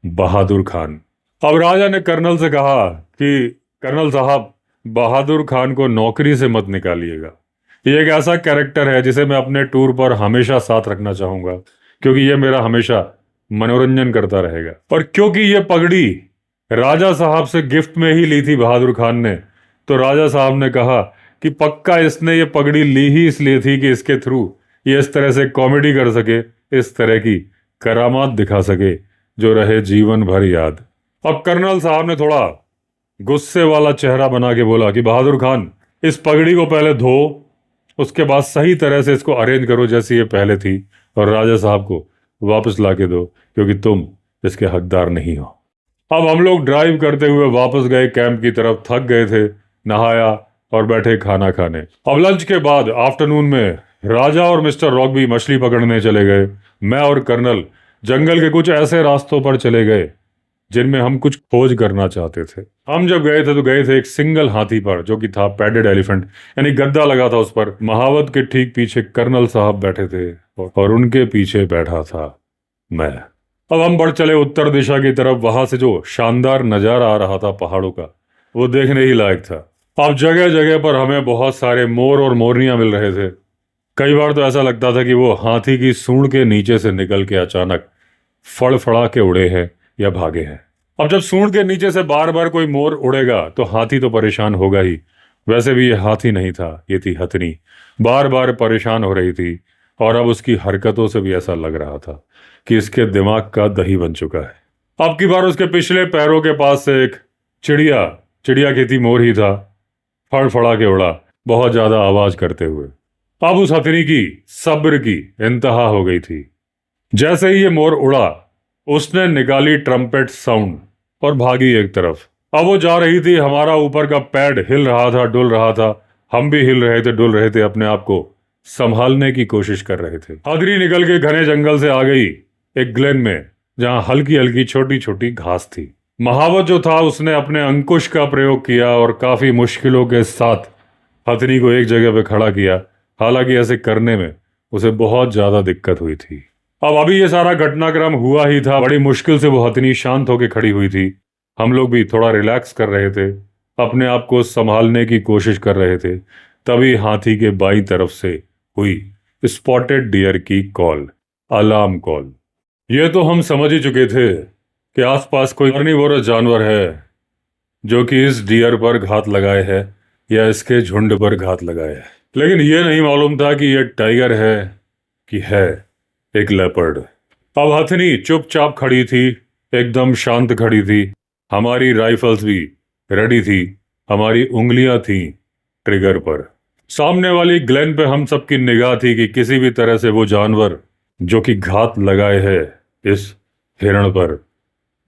बहादुर खान। अब राजा ने कर्नल से कहा कि कर्नल साहब, बहादुर खान को नौकरी से मत निकालिएगा। ये एक ऐसा कैरेक्टर है जिसे मैं अपने टूर पर हमेशा साथ रखना चाहूंगा, क्योंकि ये मेरा हमेशा मनोरंजन करता रहेगा। और क्योंकि ये पगड़ी राजा साहब से गिफ्ट में ही ली थी बहादुर खान ने, तो राजा साहब ने कहा कि पक्का इसने ये पगड़ी ली ही इसलिए थी कि इसके थ्रू ये इस तरह से कॉमेडी कर सके, इस तरह की करामात दिखा सके जो रहे जीवन भर याद। अब कर्नल साहब ने थोड़ा गुस्से वाला चेहरा बना के बोला कि बहादुर खान, इस पगड़ी को पहले धो, उसके बाद सही तरह से इसको अरेंज करो जैसी ये पहले थी, और राजा साहब को वापस ला के दो, क्योंकि तुम इसके हकदार नहीं हो। अब हम लोग ड्राइव करते हुए वापस गए कैंप की तरफ। थक गए थे, नहाया और बैठे खाना खाने। अब लंच के बाद आफ्टरनून में राजा और मिस्टर रॉक भी मछली पकड़ने चले गए। मैं और कर्नल जंगल के कुछ ऐसे रास्तों पर चले गए जिनमें हम कुछ खोज करना चाहते थे। हम जब गए थे तो गए थे एक सिंगल हाथी पर, जो कि था पैडेड एलिफेंट, यानी गद्दा लगा था उस पर। महावत के ठीक पीछे कर्नल साहब बैठे थे और उनके पीछे बैठा था मैं। अब हम बढ़ चले उत्तर दिशा की तरफ। वहां से जो शानदार नजारा आ रहा था पहाड़ों का, वो देखने ही लायक था। अब जगह जगह पर हमें बहुत सारे मोर और मोरनियां मिल रहे थे। कई बार तो ऐसा लगता था कि वो हाथी की सूंड के नीचे से निकल के अचानक फड़फड़ा के उड़े हैं या भागे हैं। अब जब सूंड के नीचे से बार बार कोई मोर उड़ेगा तो हाथी तो परेशान होगा ही। वैसे भी ये हाथी नहीं था, ये थी हथनी। बार बार परेशान हो रही थी, और अब उसकी हरकतों से भी ऐसा लग रहा था कि इसके दिमाग का दही बन चुका है। अब की बार उसके पिछले पैरों के पास से एक चिड़िया की थी, मोर ही था, फड़फड़ा के उड़ा, बहुत ज्यादा आवाज करते हुए। अब उस हथनी की सब्र की इंतहा हो गई थी। जैसे ही ये मोर उड़ा, उसने निकाली ट्रम्पेट साउंड और भागी एक तरफ। अब वो जा रही थी, हमारा ऊपर का पैड हिल रहा था, डुल रहा था, हम भी हिल रहे थे, डुल रहे थे, अपने आप को संभालने की कोशिश कर रहे थे। हथनी निकल के घने जंगल से आ गई एक ग्लेन में, जहां हल्की हल्की छोटी छोटी घास थी। महावत जो था उसने अपने अंकुश का प्रयोग किया और काफी मुश्किलों के साथ हथनी को एक जगह पे खड़ा किया। हालांकि ऐसे करने में उसे बहुत ज्यादा दिक्कत हुई थी। अब अभी ये सारा घटनाक्रम हुआ ही था, बड़ी मुश्किल से वो हथनी शांत होकर खड़ी हुई थी। हम लोग भी थोड़ा रिलैक्स कर रहे थे, अपने आप को संभालने की कोशिश कर रहे थे। तभी हाथी के बाईं तरफ से हुई स्पॉटेड डियर की कॉल, अलार्म कॉल। ये तो हम समझ ही चुके थे कि आसपास कोई कार्निवोरस जानवर है जो कि इस डियर पर घात लगाए है या इसके झुंड पर घात लगाए है। लेकिन ये नहीं मालूम था कि यह टाइगर है कि है एक लेपर्ड। अब हथनी चुपचाप खड़ी थी, एकदम शांत खड़ी थी। हमारी राइफल्स भी रेडी थी, हमारी उंगलियां थी ट्रिगर पर। सामने वाली ग्लेन पे हम सबकी निगाह थी कि किसी भी तरह से वो जानवर जो कि घात लगाए है इस हिरण पर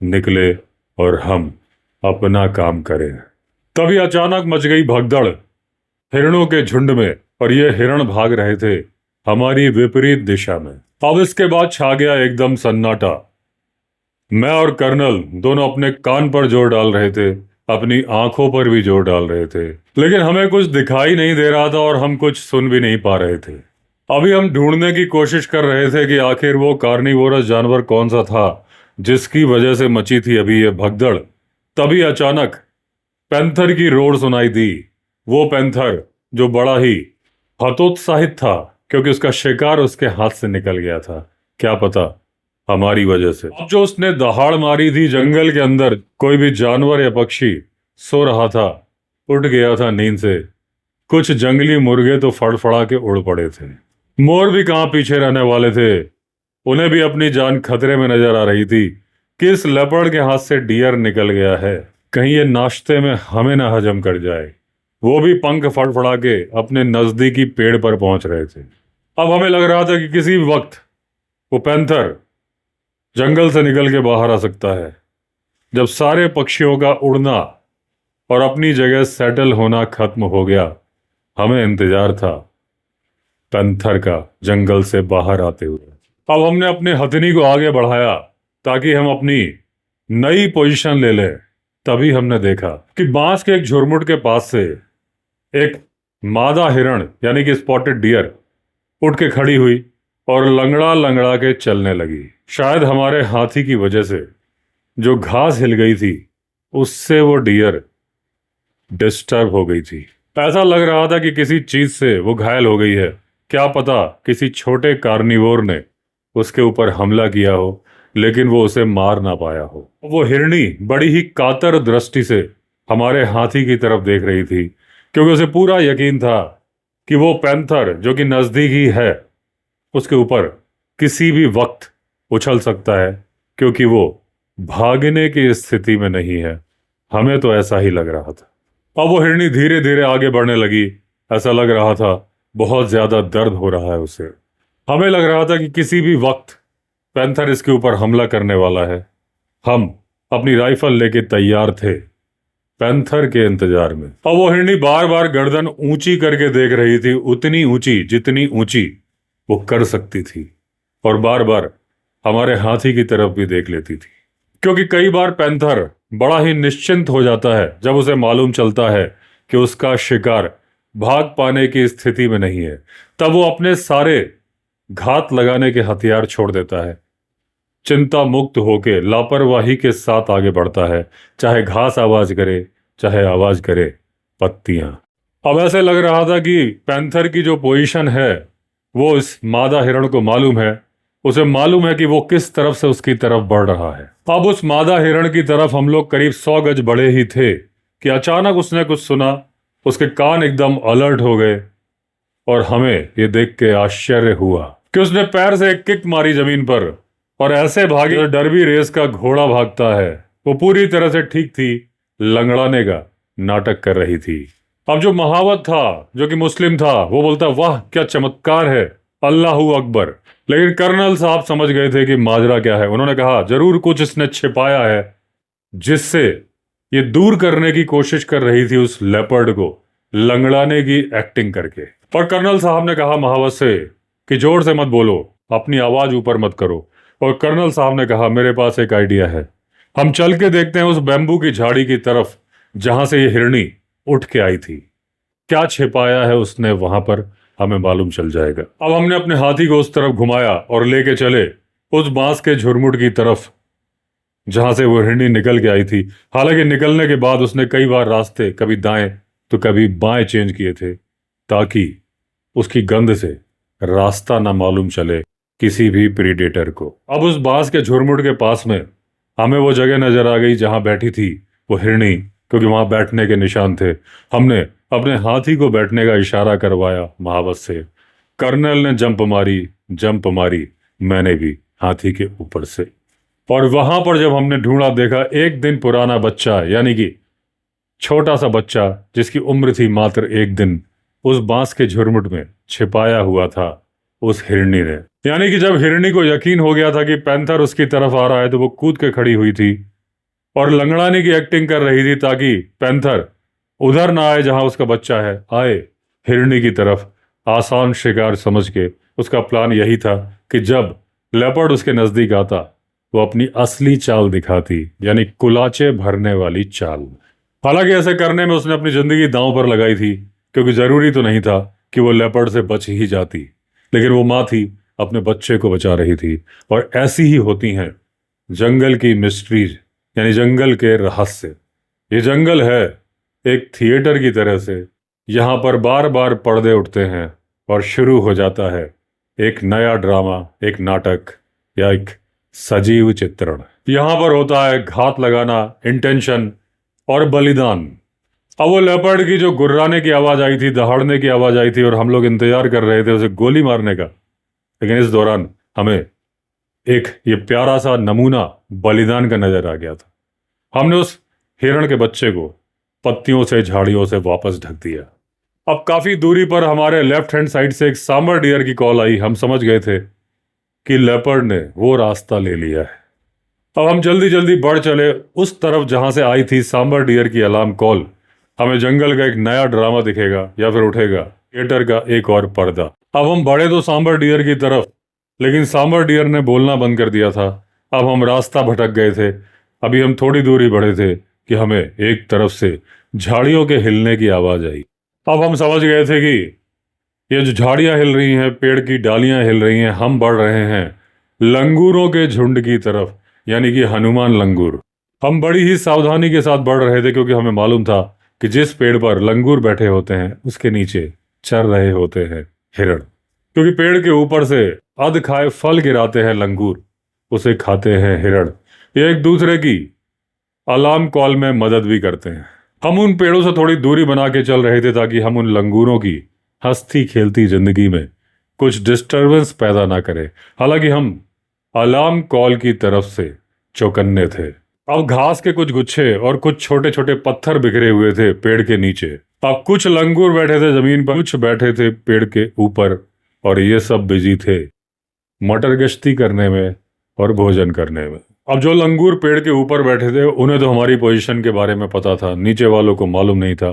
निकले और हम अपना काम करें। तभी अचानक मच गई भगदड़ हिरणों के झुंड में, और ये हिरण भाग रहे थे हमारी विपरीत दिशा में। अब इसके बाद छा गया एकदम सन्नाटा। मैं और कर्नल दोनों अपने कान पर जोर डाल रहे थे, अपनी आंखों पर भी जोर डाल रहे थे, लेकिन हमें कुछ दिखाई नहीं दे रहा था और हम कुछ सुन भी नहीं पा रहे थे। अभी हम ढूंढने की कोशिश कर रहे थे कि आखिर वो कार्निवोरस जानवर कौन सा था जिसकी वजह से मची थी अभी ये भगदड़। तभी अचानक पैंथर की रोर सुनाई दी। वो पैंथर जो बड़ा ही हतोत्साहित था क्योंकि उसका शिकार उसके हाथ से निकल गया था, क्या पता हमारी वजह से। अब जो उसने दहाड़ मारी थी जंगल के अंदर, कोई भी जानवर या पक्षी सो रहा था, उठ गया था नींद से। कुछ जंगली मुर्गे तो फड़फड़ा के उड़ पड़े थे। मोर भी कहाँ पीछे रहने वाले थे, उन्हें भी अपनी जान खतरे में नजर आ रही थी। किस लेपर्ड के हाथ से डियर निकल गया है, कहीं ये नाश्ते में हमें ना हजम कर जाए। वो भी पंख फड़फड़ा के अपने नजदीकी पेड़ पर पहुंच रहे थे। अब हमें लग रहा था कि किसी भी वक्त वो पैंथर जंगल से निकल के बाहर आ सकता है। जब सारे पक्षियों का उड़ना और अपनी जगह सेटल होना खत्म हो गया, हमें इंतजार था पैंथर का जंगल से बाहर आते हुए। अब हमने अपनी हथनी को आगे बढ़ाया ताकि हम अपनी नई पोजीशन ले लें। तभी हमने देखा कि बांस के एक झुरमुट के पास से एक मादा हिरण यानी कि स्पॉटेड डियर उठ के खड़ी हुई और लंगड़ा लंगड़ा के चलने लगी। शायद हमारे हाथी की वजह से जो घास हिल गई थी उससे वो डियर डिस्टर्ब हो गई थी। ऐसा लग रहा था कि किसी चीज से वो घायल हो गई है। क्या पता किसी छोटे कार्निवोर ने उसके ऊपर हमला किया हो, लेकिन वो उसे मार ना पाया हो। वो हिरनी बड़ी ही कातर दृष्टि से हमारे हाथी की तरफ देख रही थी, क्योंकि उसे पूरा यकीन था कि वो पैंथर जो कि नजदीक ही है उसके ऊपर किसी भी वक्त उछल सकता है, क्योंकि वो भागने की स्थिति में नहीं है। हमें तो ऐसा ही लग रहा था। अब वो हिरनी धीरे धीरे आगे बढ़ने लगी। ऐसा लग रहा था बहुत ज्यादा दर्द हो रहा है उसे। हमें लग रहा था कि किसी भी वक्त पैंथर इसके ऊपर हमला करने वाला है। हम अपनी राइफल लेके तैयार थे पैंथर के इंतजार में। अब वो हिरनी बार बार गर्दन ऊंची करके देख रही थी, उतनी ऊंची जितनी ऊंची वो कर सकती थी, और बार बार हमारे हाथी की तरफ भी देख लेती थी, क्योंकि कई बार पैंथर बड़ा ही निश्चिंत हो जाता है जब उसे मालूम चलता है कि उसका शिकार भाग पाने की स्थिति में नहीं है। तब वो अपने सारे घात लगाने के हथियार छोड़ देता है, चिंता मुक्त होके लापरवाही के साथ आगे बढ़ता है, चाहे घास आवाज करे चाहे आवाज करे पत्तियां। अब ऐसे लग रहा था कि पैंथर की जो पोजीशन है वो इस मादा हिरण को मालूम है। उसे मालूम है कि वो किस तरफ से उसकी तरफ बढ़ रहा है। अब उस मादा हिरण की तरफ हम लोग करीब 100 गज बढ़े ही थे कि अचानक उसने कुछ सुना। उसके कान एकदम अलर्ट हो गए और हमें ये देख के आश्चर्य हुआ कि उसने पैर से एक किक मारी जमीन पर और ऐसे भागी जैसे डर्बी रेस का घोड़ा भागता है। वो पूरी तरह से ठीक थी, लंगड़ाने का नाटक कर रही थी। अब जो महावत था जो कि मुस्लिम था वो बोलता, वाह क्या चमत्कार है, अल्लाहू अकबर। लेकिन कर्नल साहब समझ गए थे कि माजरा क्या है। उन्होंने कहा जरूर कुछ इसने छिपाया है जिससे ये दूर करने की कोशिश कर रही थी उस लेपर्ड को लंगड़ाने की एक्टिंग करके। पर कर्नल साहब ने कहा महावत से कि जोर से मत बोलो, अपनी आवाज ऊपर मत करो। और कर्नल साहब ने कहा मेरे पास एक आइडिया है, हम चल के देखते हैं उस बैम्बू की झाड़ी की तरफ जहां से ये हिरनी उठ के आई थी। क्या छिपाया है उसने वहां पर, हमें मालूम चल जाएगा। अब हमने अपने हाथी को उस तरफ घुमाया और लेके चले उस बांस के झुरमुट की तरफ जहां से वो हिरनी निकल के आई थी। हालांकि निकलने के बाद उसने कई बार रास्ते कभी दाएं तो कभी बाएं चेंज किए थे, ताकि उसकी गंध से रास्ता ना मालूम चले किसी भी प्रीडेटर को। अब उस बांस के झुरमुट के पास में हमें वो जगह नजर आ गई जहां बैठी थी वो हिरनी, क्योंकि वहां बैठने के निशान थे। हमने अपने हाथी को बैठने का इशारा करवाया महावत से। कर्नल ने जंप मारी, मैंने भी हाथी के ऊपर से। और वहां पर जब हमने ढूंढा, देखा एक दिन पुराना बच्चा, यानी कि छोटा सा बच्चा जिसकी उम्र थी मात्र 1 दिन, उस बांस के झुरमुट में छिपाया हुआ था उस हिरनी ने। यानी कि जब हिरनी को यकीन हो गया था कि पैंथर उसकी तरफ आ रहा है तो वो कूद के खड़ी हुई थी और लंगड़ाने की एक्टिंग कर रही थी ताकि पैंथर उधर ना आए जहां उसका बच्चा है, आए हिरनी की तरफ आसान शिकार समझ के। उसका प्लान यही था कि जब लेपर्ड उसके नजदीक आता वो अपनी असली चाल दिखाती, यानी कुलाचे भरने वाली चाल। हालांकि ऐसे करने में उसने अपनी जिंदगी दांव पर लगाई थी, क्योंकि जरूरी तो नहीं था कि वो लेपर्ड से बच ही जाती, लेकिन वो माँ थी, अपने बच्चे को बचा रही थी। और ऐसी ही होती हैं जंगल की मिस्ट्रीज, यानी जंगल के रहस्य। ये जंगल है एक थिएटर की तरह से, यहाँ पर बार बार पर्दे उठते हैं और शुरू हो जाता है एक नया ड्रामा, एक नाटक या एक सजीव चित्रण। यहाँ पर होता है घात लगाना, इंटेंशन और बलिदान। अब वो लेपर्ड की जो गुर्राने की आवाज आई थी, दहाड़ने की आवाज आई थी, और हम लोग इंतजार कर रहे थे उसे गोली मारने का, लेकिन इस दौरान हमें एक ये प्यारा सा नमूना बलिदान का नजर आ गया था। हमने उस हिरण के बच्चे को पत्तियों से, झाड़ियों से वापस ढक दिया। अब काफी दूरी पर हमारे लेफ्ट हैंड साइड से एक सांबर डियर की कॉल आई। हम समझ गए थे कि लेपर्ड ने वो रास्ता ले लिया है। अब हम जल्दी जल्दी बढ़ चले उस तरफ जहां से आई थी सांबर डियर की अलार्म कॉल। हमें जंगल का एक नया ड्रामा दिखेगा या फिर उठेगा थिएटर का एक और पर्दा। अब हम बढ़े तो सांबर डियर की तरफ, लेकिन सांबर डियर ने बोलना बंद कर दिया था। अब हम रास्ता भटक गए थे। अभी हम थोड़ी दूर ही बढ़े थे कि हमें एक तरफ से झाड़ियों के हिलने की आवाज आई। अब हम समझ गए थे कि ये जो झाड़ियां हिल रही हैं, पेड़ की डालियां हिल रही हैं, हम बढ़ रहे हैं लंगूरों के झुंड की तरफ, यानी कि हनुमान लंगूर। हम बड़ी ही सावधानी के साथ बढ़ रहे थे क्योंकि हमें मालूम था कि जिस पेड़ पर लंगूर बैठे होते हैं उसके नीचे चर रहे होते हैं हिरण। क्योंकि पेड़ के ऊपर से अध खाए फल गिराते हैं लंगूर, उसे खाते हैं हिरण। ये एक दूसरे की अलार्म कॉल में मदद भी करते हैं। हम उन पेड़ों से थोड़ी दूरी बना के चल रहे थे ताकि हम उन लंगूरों की हंसती खेलती जिंदगी में कुछ डिस्टरबेंस पैदा ना करें। हालांकि हम अलार्म कॉल की तरफ से चौकन्ने थे। अब घास के कुछ गुच्छे और कुछ छोटे छोटे पत्थर बिखरे हुए थे पेड़ के नीचे। अब कुछ लंगूर बैठे थे जमीन पर, कुछ बैठे थे पेड़ के ऊपर, और ये सब बिजी थे मटर गश्ती करने में और भोजन करने में। अब जो लंगूर पेड़ के ऊपर बैठे थे उन्हें तो हमारी पोजीशन के बारे में पता था, नीचे वालों को मालूम नहीं था।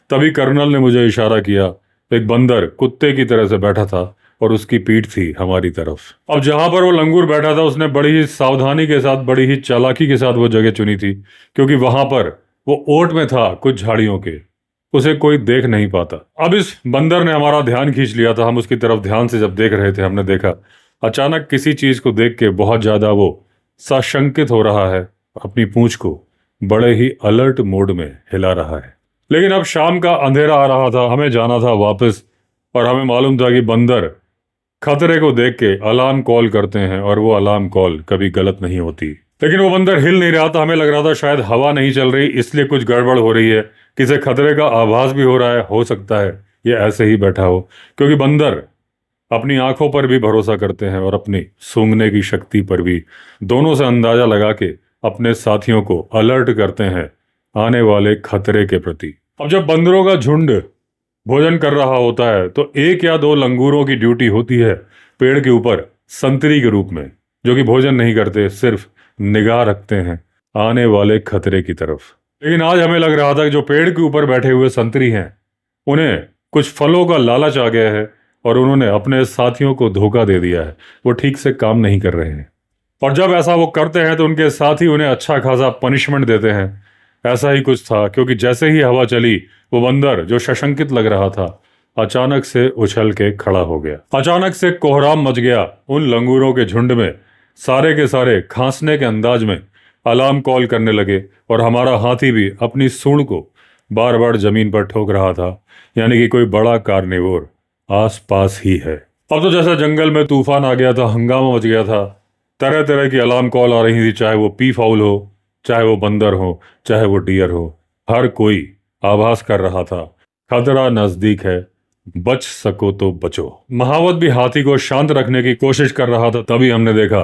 तभी कर्नल ने मुझे इशारा किया। एक बंदर कुत्ते की तरह से बैठा था और उसकी पीठ थी हमारी तरफ। अब जहां पर वो लंगूर बैठा था उसने बड़ी ही सावधानी के साथ, बड़ी ही चालाकी के साथ वो जगह चुनी थी, क्योंकि वहां पर वो ओट में था कुछ झाड़ियों के, उसे कोई देख नहीं पाता। अब इस बंदर ने हमारा ध्यान खींच लिया था। हम उसकी तरफ ध्यान से जब देख रहे थे, हमने देखा अचानक किसी चीज को देख के बहुत ज्यादा वो सशंकित हो रहा है, अपनी पूंछ को बड़े ही अलर्ट मोड में हिला रहा है। लेकिन अब शाम का अंधेरा आ रहा था, हमें जाना था वापस, और हमें मालूम था कि बंदर खतरे को देख के अलार्म कॉल करते हैं और वो अलार्म कॉल कभी गलत नहीं होती। लेकिन वो बंदर हिल नहीं रहा था। हमें लग रहा था शायद हवा नहीं चल रही, इसलिए कुछ गड़बड़ हो रही है, किसी खतरे का आभास भी हो रहा है। हो सकता है ये ऐसे ही बैठा हो, क्योंकि बंदर अपनी आंखों पर भी भरोसा करते हैं और अपनी सूंघने की शक्ति पर भी। दोनों से अंदाजा लगा के अपने साथियों को अलर्ट करते हैं आने वाले खतरे के प्रति। अब जब बंदरों का झुंड भोजन कर रहा होता है तो एक या दो लंगूरों की ड्यूटी होती है पेड़ के ऊपर संतरी के रूप में, जो कि भोजन नहीं करते, सिर्फ निगाह रखते हैं आने वाले खतरे की तरफ। लेकिन आज हमें लग रहा था कि जो पेड़ के ऊपर बैठे हुए संतरी हैं उन्हें कुछ फलों का लालच आ गया है और उन्होंने अपने साथियों को धोखा दे दिया है। वो ठीक से काम नहीं कर रहे हैं, और जब ऐसा वो करते हैं तो उनके साथी उन्हें अच्छा खासा पनिशमेंट देते हैं। ऐसा ही कुछ था, क्योंकि जैसे ही हवा चली वो बंदर जो सशंकित लग रहा था अचानक से उछल के खड़ा हो गया। अचानक से कोहराम मच गया उन लंगूरों के झुंड में। सारे के सारे खांसने के अंदाज में अलार्म कॉल करने लगे, और हमारा हाथी भी अपनी सूंड को बार बार जमीन पर ठोक रहा था, यानी कि कोई बड़ा कार्निवोर आस पास ही है। अब तो जैसा जंगल में तूफान आ गया था, हंगामा मच गया था। तरह तरह की अलार्म कॉल आ रही थी, चाहे वो पी फाउल हो, चाहे वो बंदर हो, चाहे वो डियर हो। हर कोई आभास कर रहा था खतरा नजदीक है, बच सको तो बचो। महावत भी हाथी को शांत रखने की कोशिश कर रहा था। तभी हमने देखा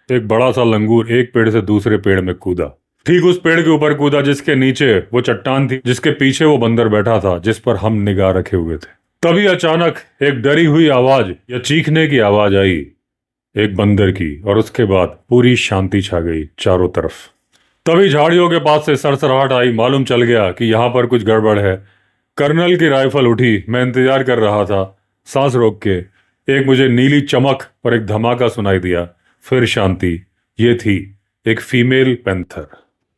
एक बड़ा सा लंगूर एक पेड़ से दूसरे पेड़ में कूदा। ठीक उस पेड़ के ऊपर कूदा जिसके नीचे वो चट्टान थी, जिसके पीछे वो बंदर बैठा था जिस पर हम निगाह रखे हुए थे। तभी अचानक एक डरी हुई आवाज या चीखने की आवाज आई एक बंदर की, और उसके बाद पूरी शांति छा गई चारों तरफ। तभी झाड़ियों के पास से सरसराहट आई। मालूम चल गया कि यहाँ पर कुछ गड़बड़ है। कर्नल की राइफल उठी। मैं इंतजार कर रहा था सांस रोक के। एक मुझे नीली चमक और एक धमाका सुनाई दिया, फिर शांति। ये थी एक फीमेल पैंथर।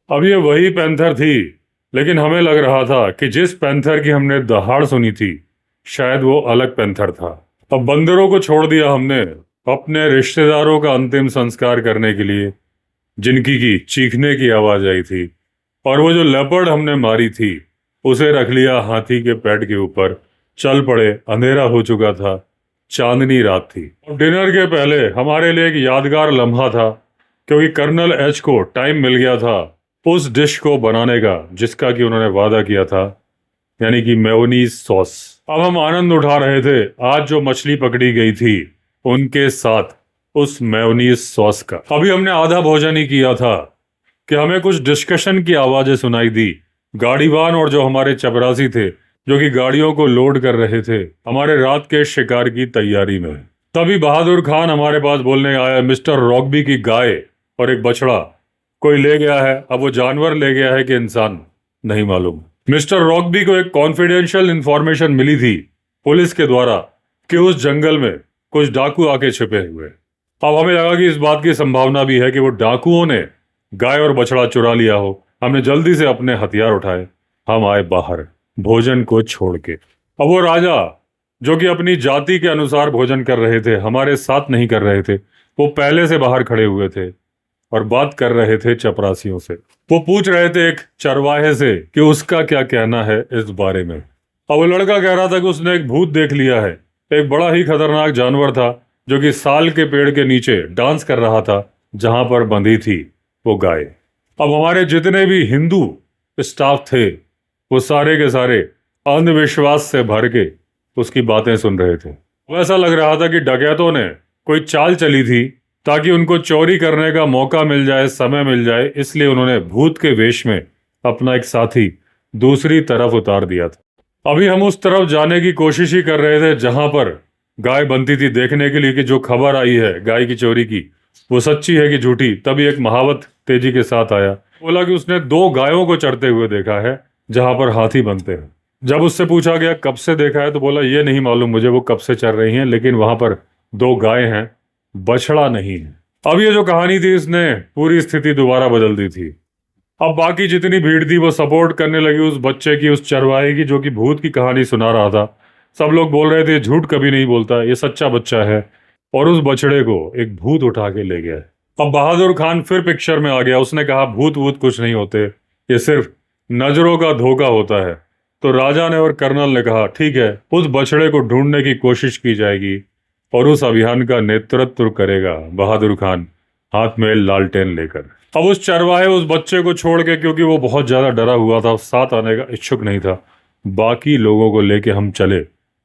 अब ये वही पैंथर थी, लेकिन हमें लग रहा था कि जिस पैंथर की हमने दहाड़ सुनी थी शायद वो अलग पैंथर था। अब बंदरों को छोड़ दिया हमने अपने रिश्तेदारों का अंतिम संस्कार करने के लिए, जिनकी की चीखने की आवाज आई थी। और वो जो लेपर्ड हमने मारी थी उसे रख लिया हाथी के पेट के ऊपर। चल पड़े। अंधेरा हो चुका था, चांदनी रात थी। डिनर के पहले हमारे लिए एक यादगार लम्हा था, क्योंकि कर्नल एच को टाइम मिल गया था उस डिश को बनाने का जिसका कि उन्होंने वादा किया था, यानी कि मेयोनीज सॉस। अब हम आनंद उठा रहे थे आज जो मछली पकड़ी गई थी उनके साथ उस मेयोनीज सॉस का। अभी हमने आधा भोजन ही किया था कि हमें कुछ डिस्कशन की आवाजें सुनाई दी। गाड़ीवान और जो हमारे चपरासी थे जो कि गाड़ियों को लोड कर रहे थे हमारे रात के शिकार की तैयारी में। तभी बहादुर खान हमारे पास बोलने आया, मिस्टर रॉकबी की गाय और एक बछड़ा कोई ले गया है। अब वो जानवर ले गया है कि इंसान नहीं मालूम। मिस्टर रॉकबी को एक कॉन्फिडेंशियल इंफॉर्मेशन मिली थी पुलिस के द्वारा कि उस जंगल में कुछ डाकू आके छिपे हुए। अब हमें लगा कि इस बात की संभावना भी है कि वो डाकुओं ने गाय और बछड़ा चुरा लिया हो। हमने जल्दी से अपने हथियार उठाए, हम आए बाहर भोजन को छोड़ के। अब वो राजा जो कि अपनी जाति के अनुसार भोजन कर रहे थे, हमारे साथ नहीं कर रहे थे, वो पहले से बाहर खड़े हुए थे और बात कर रहे थे चपरासियों से। वो पूछ रहे थे एक चरवाहे से कि उसका क्या कहना है इस बारे में। अब वो लड़का कह रहा था कि उसने एक भूत देख लिया है। एक बड़ा ही खतरनाक जानवर था जो कि साल के पेड़ के नीचे डांस कर रहा था जहां पर बंधी थी वो गाय। अब हमारे जितने भी हिंदू स्टाफ थे वो सारे के सारे अंधविश्वास से भर के उसकी बातें सुन रहे थे। वैसा लग रहा था कि डकैतों ने कोई चाल चली थी ताकि उनको चोरी करने का मौका मिल जाए, समय मिल जाए, इसलिए उन्होंने भूत के वेश में अपना एक साथी दूसरी तरफ उतार दिया था। अभी हम उस तरफ जाने की कोशिश ही कर रहे थे जहां पर गाय बनती थी, देखने के लिए कि जो खबर आई है गाय की चोरी की वो सच्ची है कि झूठी। तभी एक महावत तेजी के साथ आया, बोला कि उसने 2 गायों को चरते हुए देखा है जहां पर हाथी बनते हैं। जब उससे पूछा गया कब से देखा है तो बोला ये नहीं मालूम मुझे वो कब से चल रही हैं, लेकिन वहां पर 2 गाय हैं, बछड़ा नहीं है। अब ये जो कहानी थी इसने पूरी स्थिति दोबारा बदल दी थी। अब बाकी जितनी भीड़ थी वो सपोर्ट करने लगी उस बच्चे की, उस चरवाहे की जो कि भूत की कहानी सुना रहा था। सब लोग बोल रहे थे झूठ कभी नहीं बोलता, ये सच्चा बच्चा है। और उस बछड़े को एक भूत उठा के ले गया। अब बहादुर खान फिर पिक्चर में आ गया। उसने कहा भूत वूत कुछ नहीं होते, ये सिर्फ नजरों का धोखा होता है। तो राजा ने और कर्नल ने कहा ठीक है, उस बछड़े को ढूंढने की कोशिश की जाएगी और उस अभियान का नेतृत्व करेगा बहादुर खान हाथ में लालटेन लेकर। अब उस चरवाहे उस बच्चे को छोड़ के, क्योंकि वो बहुत ज्यादा डरा हुआ था, साथ आने का इच्छुक नहीं था, बाकी लोगों को लेके हम चले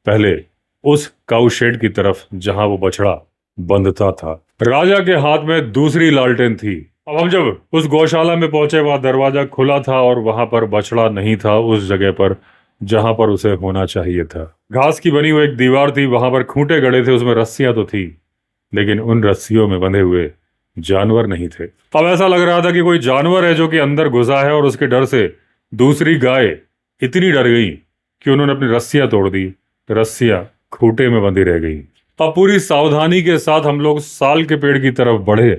पहले उस काऊ शेड की तरफ जहां वो बछड़ा बंधता था। राजा के हाथ में दूसरी लालटेन थी। अब हम जब उस गौशाला में पहुंचे वहां दरवाजा खुला था और वहां पर बछड़ा नहीं था उस जगह पर जहां पर उसे होना चाहिए था। घास की बनी हुई एक दीवार थी, वहां पर खूंटे गड़े थे, उसमें रस्सियां तो थी लेकिन उन रस्सियों में बंधे हुए जानवर नहीं थे। अब ऐसा लग रहा था कि कोई जानवर है जो कि अंदर घुसा है और उसके डर से दूसरी गाय इतनी डर गई कि उन्होंने अपनी रस्सियां तोड़ दी। रस्सियां खूंटे में बंधी रह गई। अब पूरी सावधानी के साथ हम लोग साल के पेड़ की तरफ बढ़े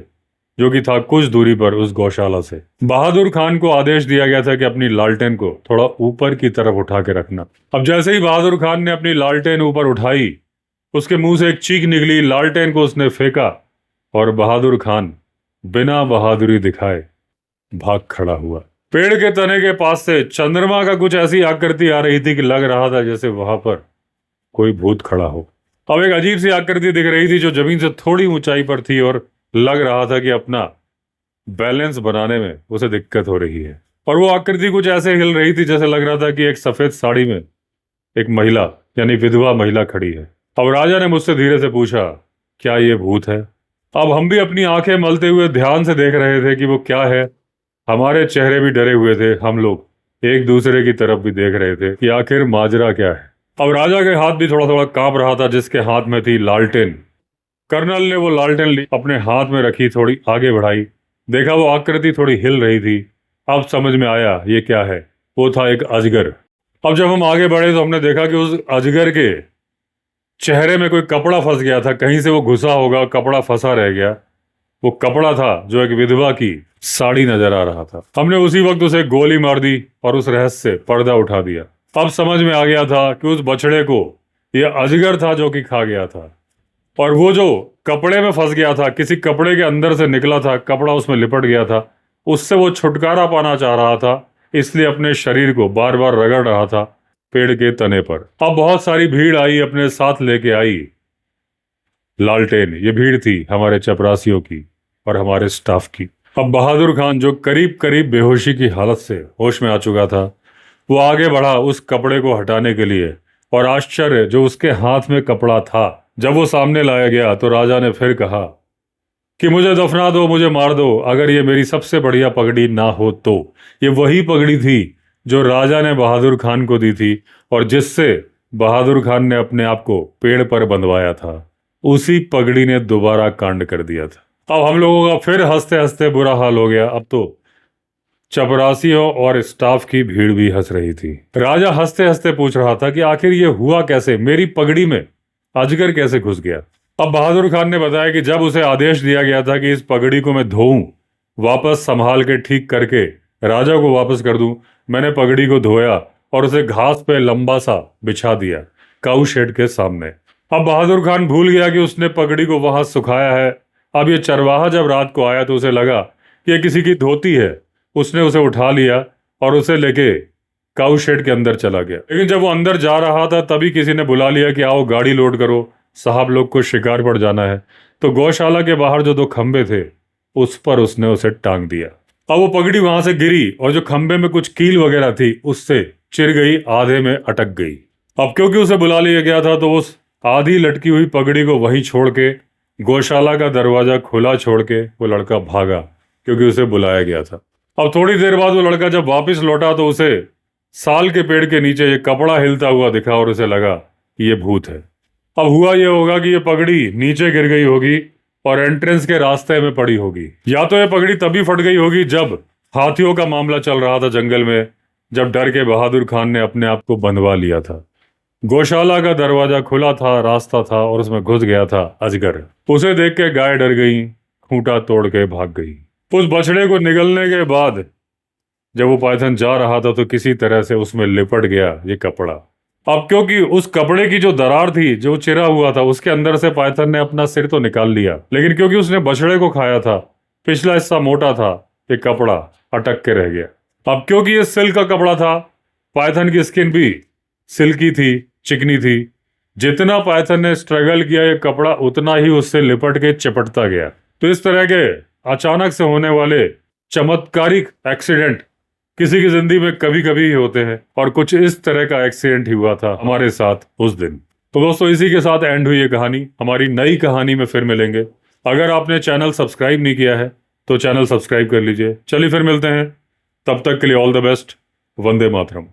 जो कि था कुछ दूरी पर उस गौशाला से। बहादुर खान को आदेश दिया गया था कि अपनी लालटेन को थोड़ा ऊपर की तरफ उठा के रखना। अब जैसे ही बहादुर खान ने अपनी लालटेन ऊपर उठाई उसके मुंह से एक चीख निकली, लालटेन को उसने फेंका और बहादुर खान बिना बहादुरी दिखाए भाग खड़ा हुआ। पेड़ के तने के पास से चंद्रमा का कुछ ऐसी आकृति आ रही थी कि लग रहा था जैसे वहां पर कोई भूत खड़ा हो। अब एक अजीब सी आकृति दिख रही थी जो जमीन से थोड़ी ऊंचाई पर थी और लग रहा था कि अपना बैलेंस बनाने में उसे दिक्कत हो रही है। और वो आकृति कुछ ऐसे हिल रही थी जैसे लग रहा था कि एक सफेद साड़ी में एक महिला यानी विधवा महिला खड़ी है। अब राजा ने मुझसे धीरे से पूछा क्या ये भूत है? अब हम भी अपनी आंखें मलते हुए ध्यान से देख रहे थे कि वो क्या है। हमारे चेहरे भी डरे हुए थे, हम लोग एक दूसरे की तरफ भी देख रहे थे कि आखिर माजरा क्या है। अब राजा के हाथ भी थोड़ा थोड़ा कांप रहा था जिसके हाथ में थी लालटेन। कर्नल ने वो लालटेन ली, अपने हाथ में रखी, थोड़ी आगे बढ़ाई, देखा वो आकृति थोड़ी हिल रही थी। अब समझ में आया ये क्या है, वो था एक अजगर। अब जब हम आगे बढ़े तो हमने देखा कि उस अजगर के चेहरे में कोई कपड़ा फंस गया था, कहीं से वो घुसा होगा, कपड़ा फंसा रह गया। वो कपड़ा था जो एक विधवा की साड़ी नजर आ रहा था। हमने उसी वक्त उसे गोली मार दी और उस रहस्य से पर्दा उठा दिया। अब समझ में आ गया था कि उस बछड़े को यह अजगर था जो कि खा गया था और वो जो कपड़े में फंस गया था, किसी कपड़े के अंदर से निकला था, कपड़ा उसमें लिपट गया था, उससे वो छुटकारा पाना चाह रहा था, इसलिए अपने शरीर को बार बार रगड़ रहा था पेड़ के तने पर। अब बहुत सारी भीड़ आई, अपने साथ लेके आई लालटेन। ये भीड़ थी हमारे चपरासियों की और हमारे स्टाफ की। अब बहादुर खान जो करीब करीब बेहोशी की हालत से होश में आ चुका था वो आगे बढ़ा उस कपड़े को हटाने के लिए और आश्चर्य जो उसके हाथ में कपड़ा था जब वो सामने लाया गया तो राजा ने फिर कहा कि मुझे दफना दो, मुझे मार दो, अगर ये मेरी सबसे बढ़िया पगड़ी ना हो तो। ये वही पगड़ी थी जो राजा ने बहादुर खान को दी थी और जिससे बहादुर खान ने अपने आप को पेड़ पर बंधवाया था। उसी पगड़ी ने दोबारा कांड कर दिया था। अब हम लोगों का फिर हंसते हंसते बुरा हाल हो गया। अब तो चपरासियों और स्टाफ की भीड़ भी हंस रही थी। राजा हंसते हंसते पूछ रहा था कि आखिर ये हुआ कैसे, मेरी पगड़ी में अजगर कैसे घुस गया। अब बहादुर खान ने बताया कि जब उसे आदेश दिया गया था कि इस पगड़ी को मैं धोऊं, वापस संभाल के ठीक करके राजा को वापस कर दूं, मैंने पगड़ी को धोया और उसे घास पे लंबा सा बिछा दिया काऊ शेड के सामने। अब बहादुर खान भूल गया कि उसने पगड़ी को वहां सुखाया है। अब ये चरवाहा जब रात को आया तो उसे लगा कि ये किसी की धोती है। उसने उसे उठा लिया और उसे लेके काऊ शेड के अंदर चला गया। लेकिन जब वो अंदर जा रहा था तभी किसी ने बुला लिया कि आओ गाड़ी लोड करो, साहब लोग को शिकार पर जाना है। तो गौशाला के बाहर जो 2 खंबे थे उस पर उसने उसे टांग दिया। अब वो पगड़ी वहां से गिरी और जो खंबे में कुछ कील वगैरह थी उससे चिर गई, आधे में अटक गई। अब क्योंकि उसे बुला लिया गया था तो उस आधी लटकी हुई पगड़ी को वहीं छोड़ के गौशाला का दरवाजा खुला छोड़ के वो लड़का भागा, क्योंकि उसे बुलाया गया था। अब थोड़ी देर बाद वो लड़का जब वापस लौटा तो उसे साल के पेड़ के नीचे ये कपड़ा हिलता हुआ दिखा और उसे लगा कि ये भूत है। अब हुआ ये होगा कि ये पगड़ी नीचे गिर गई होगी और एंट्रेंस के रास्ते में पड़ी होगी, या तो ये पगड़ी तभी फट गई होगी जब हाथियों का मामला चल रहा था जंगल में, जब डर के बहादुर खान ने अपने आप को बंधवा लिया था। गौशाला का दरवाजा खुला था, रास्ता था और उसमें घुस गया था अजगर। उसे देख के गाय डर गई, खूंटा तोड़ के भाग गई। उस बछड़े को निगलने के बाद जब वो पायथन जा रहा था तो किसी तरह से उसमें लिपट गया ये कपड़ा। अब क्योंकि उस कपड़े की जो दरार थी, जो चिरा हुआ था, उसके अंदर से पायथन ने अपना सिर तो निकाल लिया, लेकिन क्योंकि उसने बछड़े को खाया था, पिछला हिस्सा मोटा था, ये कपड़ा अटक के रह गया। अब क्योंकि ये सिल्क का कपड़ा था, पायथन की स्किन भी सिल्की थी, चिकनी थी। जितना पायथन ने स्ट्रगल किया ये कपड़ा उतना ही उससे लिपट के चिपटता गया। तो इस तरह के अचानक से होने वाले चमत्कारिक एक्सीडेंट किसी की जिंदगी में कभी कभी ही होते हैं, और कुछ इस तरह का एक्सीडेंट ही हुआ था हमारे साथ उस दिन। तो दोस्तों इसी के साथ एंड हुई ये कहानी। हमारी नई कहानी में फिर मिलेंगे। अगर आपने चैनल सब्सक्राइब नहीं किया है तो चैनल सब्सक्राइब कर लीजिए। चलिए फिर मिलते हैं, तब तक के लिए all the best. Vande Mataram.